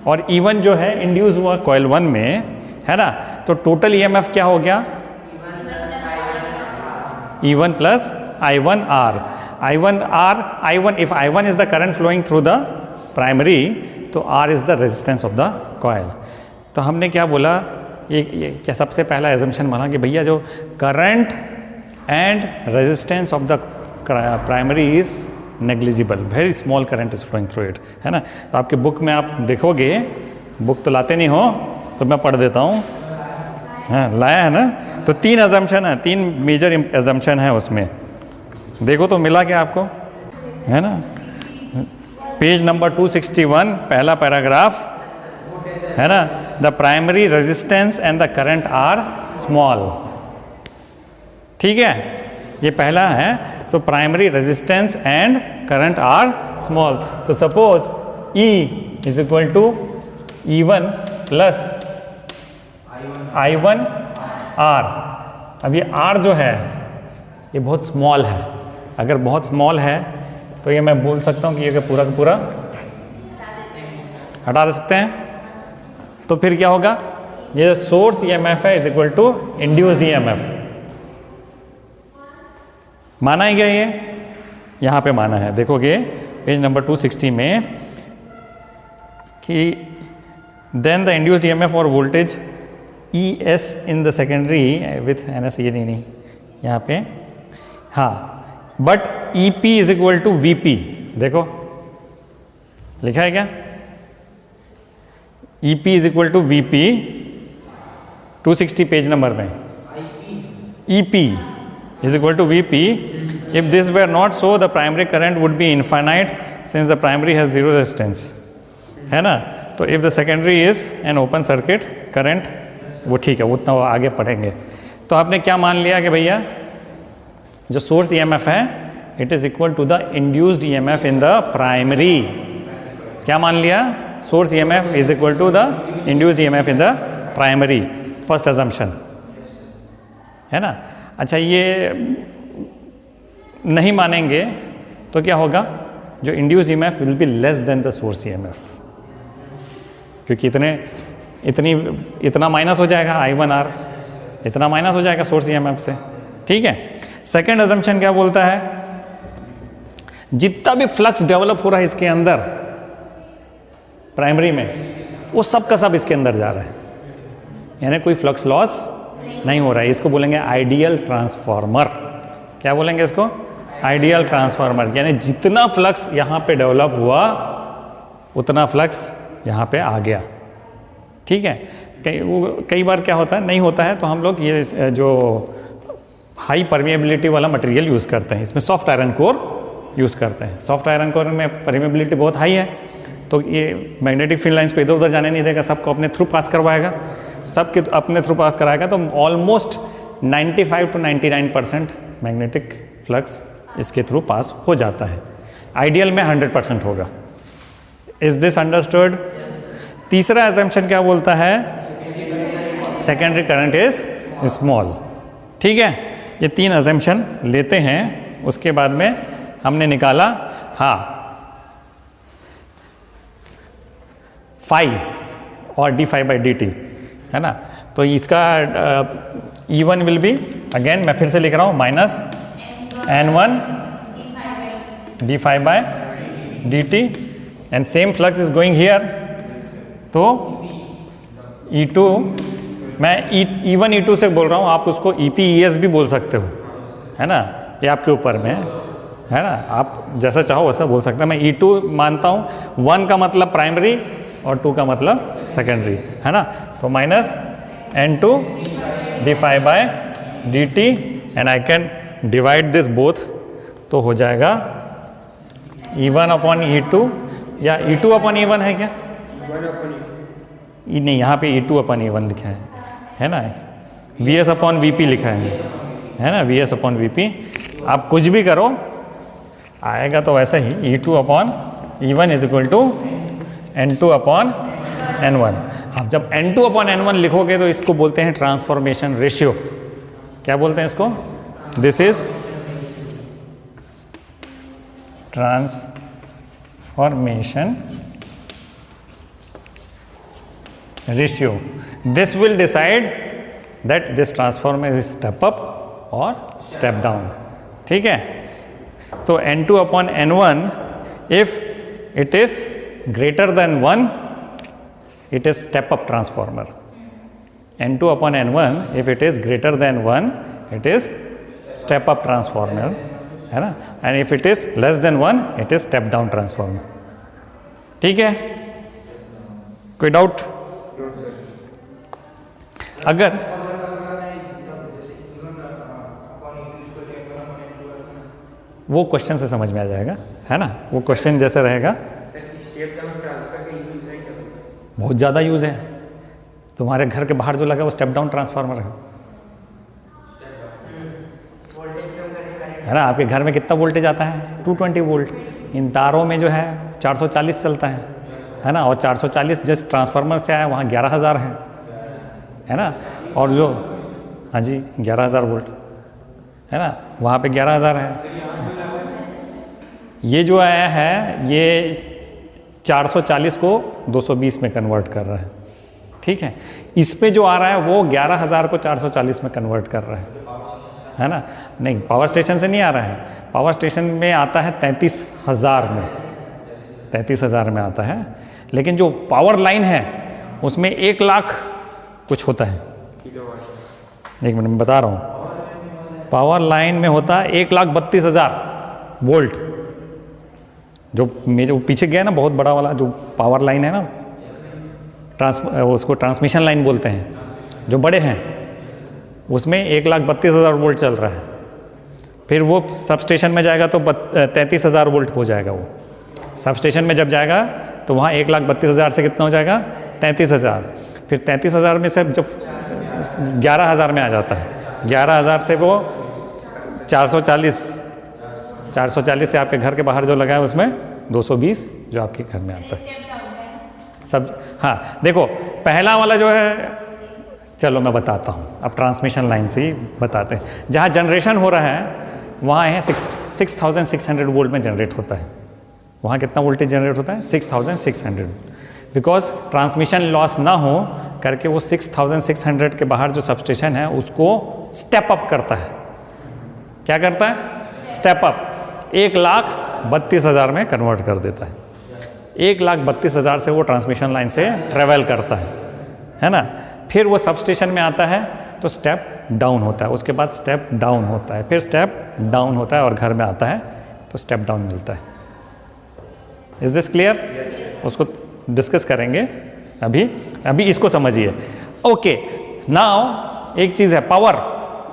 और E1 जो है इंड्यूस हुआ कॉइल 1 में, है ना, तो टोटल EMF क्या हो गया? E1 plus I1R। I1, if I1 is the current flowing through the primary, तो R is the resistance of the coil। तो हमने क्या बोला, ये क्या सबसे पहला एजम्पशन माना कि भैया जो current and resistance of the primary is negligible, very small current is flowing through it, है ना। तो आपके बुक में आप देखोगे, बुक तो लाते नहीं हो तो मैं पढ़ देता हूँ, हाँ लाया है ना। तो 3 अजम्पशन है, 3 मेजर अजम्पशन है उसमें, देखो तो मिला क्या आपको, है ना। पेज नंबर 261 पहला पैराग्राफ, है ना। The primary resistance and the current are small, ठीक है, ये पहला है। तो primary resistance and current are small. तो suppose E is equal to E1 plus I1 R। अब ये R जो है ये बहुत स्मॉल है, अगर बहुत स्मॉल है तो ये मैं बोल सकता हूँ कि ये पूरा का पूरा हटा दे सकते हैं। तो फिर क्या होगा, ये सोर्स EMF है is equal to induced EMF। माना ही गया, ये यहाँ पे माना है, देखोगे पेज नंबर 260 में कि देन द इंड्यूस्ड EMF और voltage ES in the secondary with NS, ये नहीं यहाँ पे, हाँ, but EP is equal to VP, देखो लिखा है क्या, EP is equal to VP 260 page number में, EP is equal to VP. If this were not so, the primary current would be infinite since the primary has zero resistance, है ना। तो if the secondary is an open circuit current, वो ठीक है, उतना वो आगे पढ़ेंगे। तो आपने क्या मान लिया कि भैया जो सोर्स EMF है it is equal to the induced EMF in the primary। क्या मान लिया, source EMF is equal to the induced EMF in the primary, first assumption, है ना। अच्छा, ये नहीं मानेंगे तो क्या होगा, जो induce EMF will be less than the source EMF, क्योंकि इतना माइनस हो जाएगा I1R, इतना माइनस हो जाएगा सोर्स EMF से, ठीक है। सेकेंड अजम्पशन क्या बोलता है, जितना भी फ्लक्स डेवलप हो रहा है इसके अंदर प्राइमरी में, वो सब का सब इसके अंदर जा रहा है, यानी कोई फ्लक्स लॉस नहीं हो रहा है। इसको बोलेंगे आइडियल ट्रांसफार्मर। क्या बोलेंगे इसको, आइडियल ट्रांसफार्मर, यानी जितना फ्लक्स यहाँ पे डेवलप हुआ उतना फ्लक्स यहाँ पे आ गया, ठीक है। कई बार क्या होता है, नहीं होता है, तो हम लोग ये जो हाई परमिएबिलिटी वाला मटेरियल यूज़ करते हैं, इसमें सॉफ्ट आयरन कोर यूज़ करते हैं। सॉफ्ट आयरन कोर में परमिएबिलिटी बहुत हाई है, तो ये मैग्नेटिक फील्ड लाइंस को इधर उधर जाने नहीं देगा, सबको अपने थ्रू पास करवाएगा, सबके अपने थ्रू पास कराएगा। तो ऑलमोस्ट 95 to 99% मैग्नेटिक फ्लक्स इसके थ्रू पास हो जाता है। आइडियल में 100% होगा। Is this understood? तीसरा एजम्पशन क्या बोलता है, सेकेंडरी करंट इज स्मॉल, ठीक है। ये 3 एजम्पशन लेते हैं, उसके बाद में हमने निकाला, हाँ, फाई और d∅dt, है ना। तो इसका E1 विल बी, अगेन मैं फिर से लिख रहा हूँ, minus N1 d∅dt and same flux is going here. तो E2, मैं E1 E2 से बोल रहा हूँ, आप उसको EP ES भी बोल सकते हो, है ना, ये आपके ऊपर में है ना, आप जैसा चाहो वैसा बोल सकते हैं। मैं E2 मानता हूँ, 1 का मतलब प्राइमरी और 2 का मतलब सेकेंडरी, है ना। तो minus N2 d∅dt and I can divide this both, तो हो जाएगा E1 अपॉन E2, या E2 अपॉन E1 है क्या, नहीं, यहाँ पे E2 अपॉन E1 लिखा है ना, VS अपॉन VP लिखा है ना, VS अपॉन VP। आप कुछ भी करो आएगा तो वैसा ही, E2 upon E1 is equal to N2 upon N1। आप जब N2 अपॉन N1 लिखोगे तो इसको बोलते हैं ट्रांसफॉर्मेशन रेशियो। क्या बोलते हैं इसको, this is transformation ratio. This will decide that this transformer is step up और स्टेप डाउन, ठीक है। तो N2 upon N1, if it is greater than 1, it is step up transformer. N2 upon N1, if it is greater than 1, it is step up transformer, है ना, and if it is less than 1 it is step down transformer. ठीक है, कोई doubt? अगर वो question से समझ में आ जाएगा, है ना, वो क्वेश्चन जैसे रहेगा। बहुत ज़्यादा यूज़ है, तुम्हारे घर के बाहर जो लगा वो स्टेप डाउन ट्रांसफार्मर है ना। आपके घर में कितना वोल्टेज आता है? 220 वोल्ट। इन तारों में जो है 440 चलता है ना, और 440 जिस ट्रांसफार्मर से आया वहाँ 11,000 है ना, और जो, हाँ जी 11,000 वोल्ट है ना, वहाँ पे 11,000 है। ये जो आया है ये 440 को 220 में कन्वर्ट कर रहा है, ठीक है। इस पे जो आ रहा है वो 11,000 को 440 में कन्वर्ट कर रहा है ना। नहीं, पावर स्टेशन से नहीं आ रहा है, पावर स्टेशन में आता है 33,000 में, 33,000 में आता है। लेकिन जो पावर लाइन है उसमें 1 लाख कुछ होता है। एक मिनट में बता रहा हूँ, पावर लाइन में होता है 1,32,000 वोल्ट। जो मेरे पीछे गया ना, बहुत बड़ा वाला जो पावर लाइन है ना, उसको ट्रांसमिशन लाइन बोलते हैं, जो बड़े हैं, उसमें 1,32,000 वोल्ट चल रहा है। फिर वो सब स्टेशन में जाएगा तो 33,000 वोल्ट हो जाएगा। वो सब स्टेशन में जब जाएगा तो वहाँ 1,32,000 से कितना हो जाएगा? 33,000। फिर 33,000 में से जब 11,000 में आ जाता है, 11,000 से वो 440 से आपके घर के बाहर जो लगा है उसमें 220 जो आपके घर में आता है सब। हाँ देखो, पहला वाला जो है, चलो मैं बताता हूँ, अब ट्रांसमिशन लाइन से ही बताते हैं। जहाँ जनरेशन हो रहा है वहाँ है 6,600 वोल्ट में जनरेट होता है। वहाँ कितना वोल्टेज जनरेट होता है? 6,600। बिकॉज ट्रांसमिशन लॉस ना हो करके वो 6,600 के बाहर जो सबस्टेशन है उसको स्टेप अप करता है। क्या करता है? स्टेप अप 1,32,000 में कन्वर्ट कर देता है। 1,32,000 से वो ट्रांसमिशन लाइन से ट्रेवल करता है ना। फिर वो सब स्टेशन में आता है तो स्टेप डाउन होता है, उसके बाद स्टेप डाउन होता है, फिर स्टेप डाउन होता है और घर में आता है तो स्टेप डाउन मिलता है। Is this clear? उसको डिस्कस करेंगे अभी इसको समझिए। ओके, नाउ एक चीज़ है power,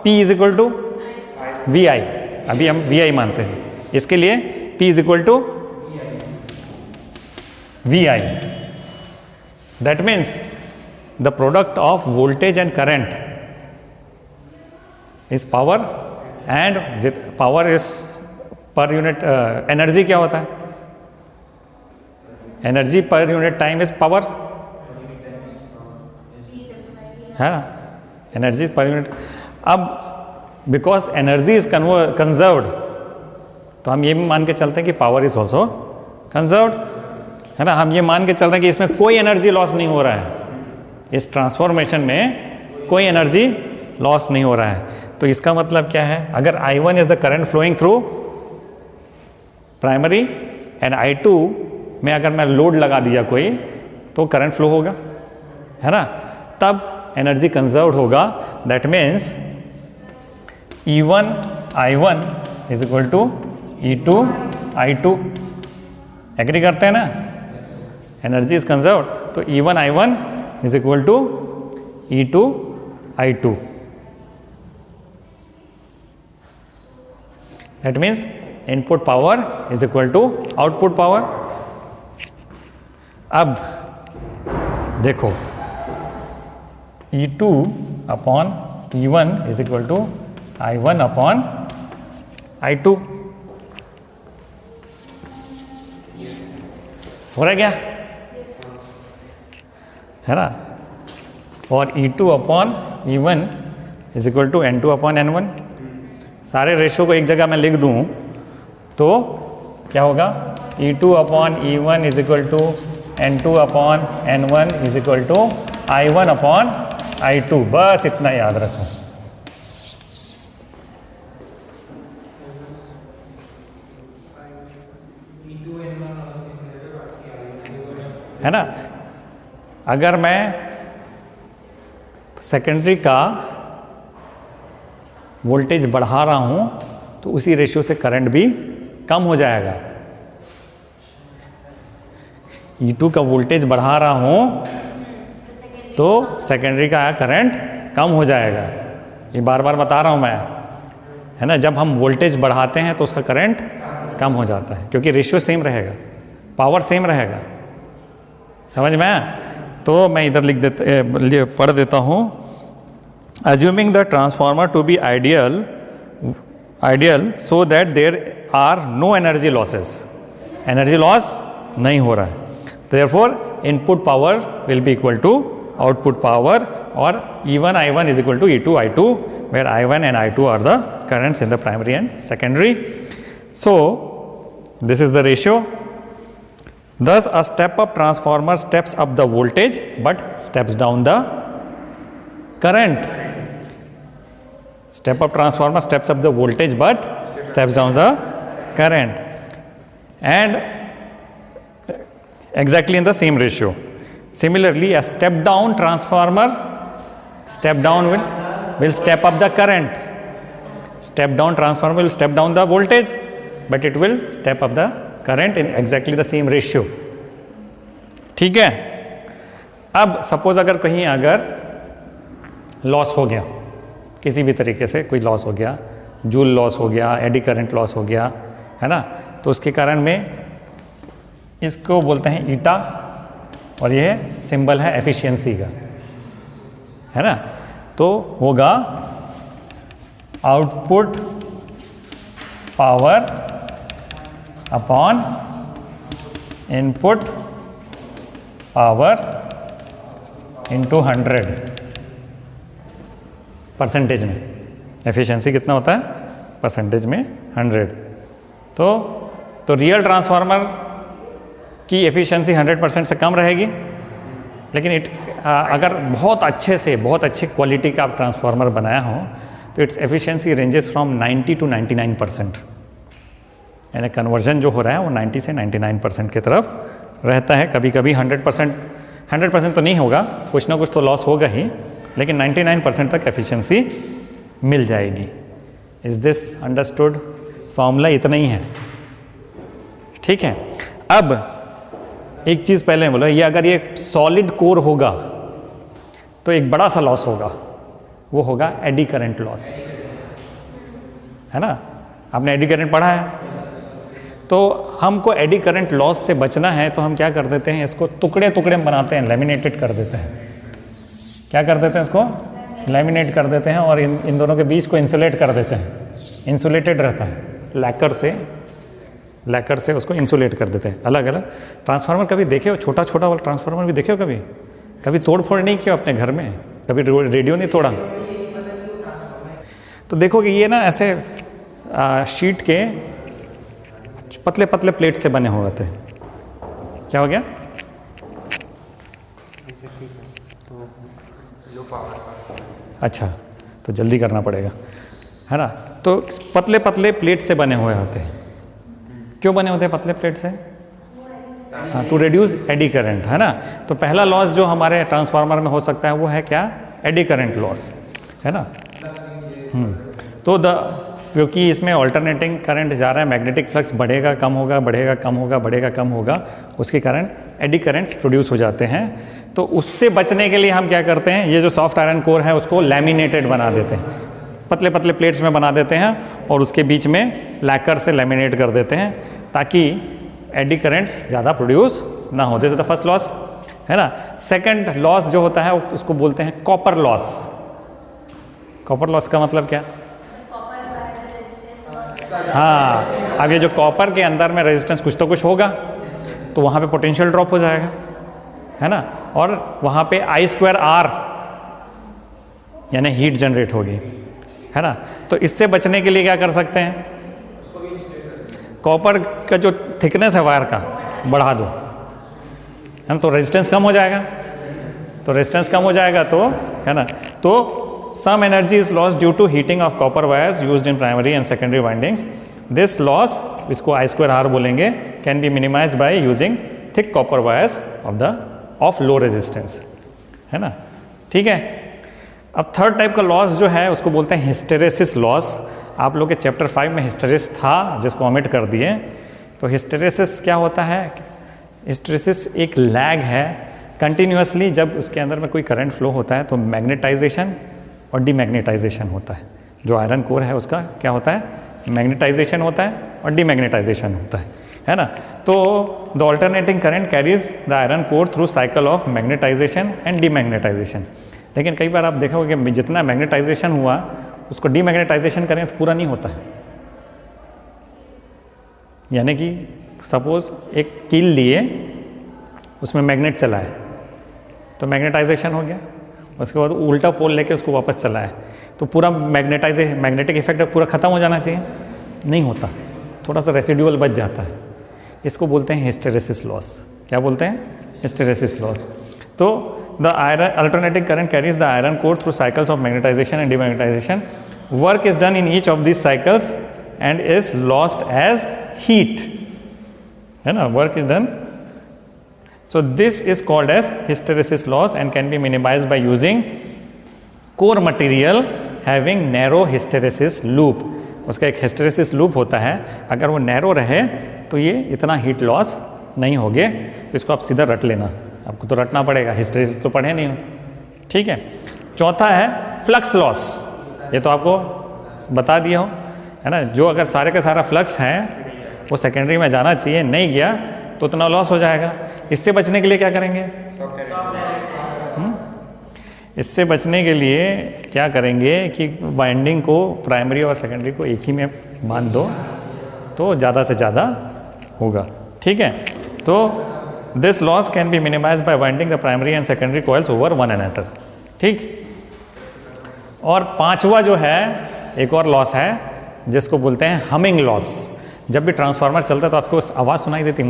P is equal to VI। अभी हम VI मानते हैं, इसके लिए P is equal to VI। That means the product of voltage and current is power, and power is per unit energy। क्या होता है? energy per unit time is power, है ना, energy per unit। अब because energy is conserved तो हम ये भी मान के चलते हैं कि power is also conserved, है ना। हम ये मान के चल रहे हैं कि इसमें कोई एनर्जी लॉस नहीं हो रहा है, इस ट्रांसफॉर्मेशन में कोई एनर्जी लॉस नहीं हो रहा है। तो इसका मतलब क्या है? अगर I1 is the current flowing through primary and I2 में अगर मैं लोड लगा दिया कोई तो करंट फ्लो होगा, है ना, तब एनर्जी कंजर्व होगा। That means E1 I1 is equal to E2 I2। Agree करते हैं ना? एनर्जी इज कंजर्व, तो E1 I1 is equal to E2 I2। That means input power is equal to output power। अब देखो, E2 upon E1 is equal to I1 upon I2। हो रहा है क्या? है ना। और E2 upon E1 is equal to N2 upon N1। सारे रेशो को एक जगह मैं लिख दूँ तो क्या होगा? E2 upon E1 is equal to N2 upon N1 is equal to I1 upon I2। बस इतना याद रखो, है ना। अगर मैं सेकेंडरी का वोल्टेज बढ़ा रहा हूँ तो उसी रेशियो से करंट भी कम हो जाएगा। E2 का वोल्टेज बढ़ा रहा हूँ तो सेकेंडरी का करंट कम हो जाएगा। ये बार बार बता रहा हूँ मैं, है ना। जब हम वोल्टेज बढ़ाते हैं तो उसका करंट कम हो जाता है, क्योंकि रेशियो सेम रहेगा, पावर सेम रहेगा। समझ में आया? तो मैं इधर पढ़ देता हूँ। Assuming the transformer to be ideal so that there are no energy losses, energy loss नहीं हो रहा है, therefore input power will be equal to output power, or E1 I1 is equal to E2 I2, where I1 and I2 are the currents in the primary and secondary. So this is the ratio. Thus a step up transformer steps up the voltage but steps down the current. Step up transformer steps up the voltage but steps down the current, and exactly in the same ratio. Similarly, a step down transformer, step down will step up the current. Step down transformer will step down the voltage, but it will step up the current in exactly the same ratio. ठीक है। अब suppose अगर कहीं अगर loss हो गया, किसी भी तरीके से कोई लॉस हो गया, जूल लॉस हो गया, एडी करंट लॉस हो गया, है ना, तो उसके कारण में इसको बोलते हैं ईटा, और यह सिंबल है एफिशिएंसी का, है ना। तो होगा output power upon input power into 100 percentage में। एफिशिएंसी कितना होता है परसेंटेज में 100। तो रियल ट्रांसफार्मर की एफिशिएंसी 100% से कम रहेगी, लेकिन अगर बहुत अच्छे क्वालिटी का आप ट्रांसफार्मर बनाया हो तो its efficiency ranges from 90 to 99%। यानी कन्वर्जन जो हो रहा है वो 90 से 99% की तरफ रहता है। कभी कभी 100% तो नहीं होगा, कुछ ना कुछ तो लॉस होगा ही, लेकिन 99% तक एफिशिएंसी मिल जाएगी। Is this understood? फॉर्मूला इतना ही है, ठीक है। अब एक चीज़ पहले बोला, ये अगर ये सॉलिड कोर होगा तो एक बड़ा सा लॉस होगा, वो होगा एडी करंट लॉस, है ना। आपने एडी करंट पढ़ा है। तो हमको एडी करंट लॉस से बचना है तो हम क्या कर देते हैं, इसको टुकड़े टुकड़े में बनाते हैं, लेमिनेटेड कर देते हैं। क्या कर देते हैं, इसको लेमिनेट कर देते हैं, और इन दोनों के बीच को इंसुलेट कर देते हैं। इंसुलेटेड रहता है, लैकर से उसको इंसुलेट कर देते हैं। अलग अलग ट्रांसफार्मर कभी देखे हो? छोटा छोटा वाला ट्रांसफार्मर भी देखे हो? कभी तोड़ फोड़ नहीं किया अपने घर में? कभी रेडियो नहीं तोड़ा? तो देखोगे ये ना ऐसे शीट के पतले पतले प्लेट से बने हुए होते हैं। क्या हो गया? अच्छा, तो जल्दी करना पड़ेगा, है ना। तो पतले पतले प्लेट से बने हुए होते हैं। क्यों बने होते हैं पतले प्लेट से? हाँ, टू रिड्यूस एडी करंट, है ना। तो पहला लॉस जो हमारे ट्रांसफार्मर में हो सकता है वो है क्या? एडी करंट लॉस, है ना। तो क्योंकि इसमें ऑल्टरनेटिंग करंट जा रहा है, मैग्नेटिक फ्लक्स बढ़ेगा कम होगा, बढ़ेगा कम होगा, बढ़ेगा कम होगा, उसके कारण एडी करंट्स प्रोड्यूस हो जाते हैं। तो उससे बचने के लिए हम क्या करते हैं, ये जो सॉफ्ट आयरन कोर है उसको लैमिनेटेड बना देते हैं, पतले पतले प्लेट्स में बना देते हैं, और उसके बीच में लैकर से लैमिनेट कर देते हैं ताकि एडी करंट्स ज़्यादा प्रोड्यूस ना हो। This is the first loss, है ना। सेकंड लॉस जो होता है उसको बोलते हैं कॉपर लॉस। कॉपर लॉस का मतलब क्या? हाँ, अब ये जो कॉपर के अंदर में रेजिस्टेंस कुछ तो कुछ होगा, तो वहाँ पे पोटेंशियल ड्रॉप हो जाएगा, है ना, और वहाँ पे I²R यानी हीट जनरेट होगी, है ना। तो इससे बचने के लिए क्या कर सकते हैं, कॉपर का जो थिकनेस है वायर का बढ़ा दो, है ना, तो रेजिस्टेंस कम हो जाएगा। तो रेजिस्टेंस कम हो जाएगा तो, है ना, तो some energy is lost due to heating of copper wires used in primary and secondary windings. This loss, इसको I²R बोलेंगे, can be minimized by using thick copper wires of low resistance, है ना। ठीक है। अब थर्ड टाइप का loss जो है उसको बोलते हैं हिस्टेरेसिस लॉस। आप लोग के चैप्टर 5 में हिस्टेरेसिस था जिसको ओमिट कर दिए। तो हिस्टेरेसिस क्या होता है? हिस्टेरेसिस एक लैग है, कंटिन्यूसली जब उसके अंदर में कोई करंट फ्लो होता है तो मैग्नेटाइजेशन और डीमैग्नेटाइजेशन होता है। जो आयरन कोर है उसका क्या होता है? मैग्नेटाइजेशन होता है और डीमैग्नेटाइजेशन होता है ना। तो the alternating current carries the iron core through cycle of magnetisation and demagnetisation. लेकिन कई बार आप देखोगे कि जितना मैग्नेटाइजेशन हुआ उसको डीमैग्नेटाइजेशन करें तो पूरा नहीं होता है। यानी कि सपोज एक कील लिए, उसमें मैग्नेट चला है तो मैग्नेटाइजेशन हो गया, उसके बाद उल्टा पोल लेके उसको वापस चला है तो पूरा मैग्नेटिक इफेक्ट पूरा ख़त्म हो जाना चाहिए, नहीं होता, थोड़ा सा रेसिडुअल बच जाता है। इसको बोलते हैं हिस्टेरेसिस लॉस। क्या बोलते हैं? Hysteresis loss. तो the iron alternating current carries the iron core through cycles of magnetisation and demagnetization. Work is done in each of this cycles and is lost as heat, है ना। Work is done. So this is called as hysteresis loss and can be minimized by using core material having narrow hysteresis loop। उसका एक hysteresis loop होता है, अगर वो narrow रहे तो ये इतना हीट लॉस नहीं होगे। तो इसको आप सीधा रट लेना, आपको तो रटना पड़ेगा, हिस्टेरेसिस तो पढ़े नहीं हो, ठीक है। चौथा है फ्लक्स लॉस। ये तो आपको बता दिया हो, है ना। जो अगर सारे का सारा फ्लक्स है वो सेकेंडरी में जाना चाहिए, नहीं गया तो उतना लॉस हो जाएगा। इससे बचने के लिए क्या करेंगे? इससे बचने के लिए क्या करेंगे कि वाइंडिंग को प्राइमरी और सेकेंडरी को एक ही में मान दो तो ज़्यादा से ज़्यादा होगा, ठीक है। तो this loss can be minimize by winding the primary and secondary coils over one another, ठीक। और पांचवा जो है एक और लॉस है जिसको बोलते हैं हमिंग लॉस। जब भी ट्रांसफार्मर चलता है तो आपको आवाज़ सुनाई देती,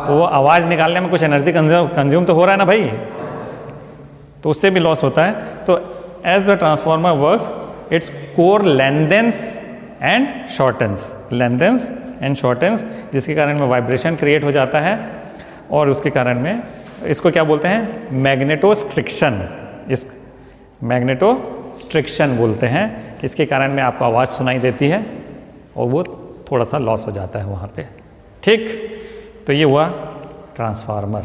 तो वो आवाज़ निकालने में कुछ एनर्जी कंज्यूम तो हो रहा है ना भाई, तो उससे भी लॉस होता है। तो as the transformer works its core lengthens and shortens, lengthens and shortens, जिसके कारण में वाइब्रेशन क्रिएट हो जाता है और उसके कारण में इसको क्या बोलते हैं? मैग्नेटोस्ट्रिक्शन। इस मैग्नेटोस्ट्रिक्शन बोलते हैं। इसके कारण में आपको आवाज़ सुनाई देती है और वो थोड़ा सा लॉस हो जाता है वहाँ पे, ठीक। तो ये हुआ ट्रांसफार्मर।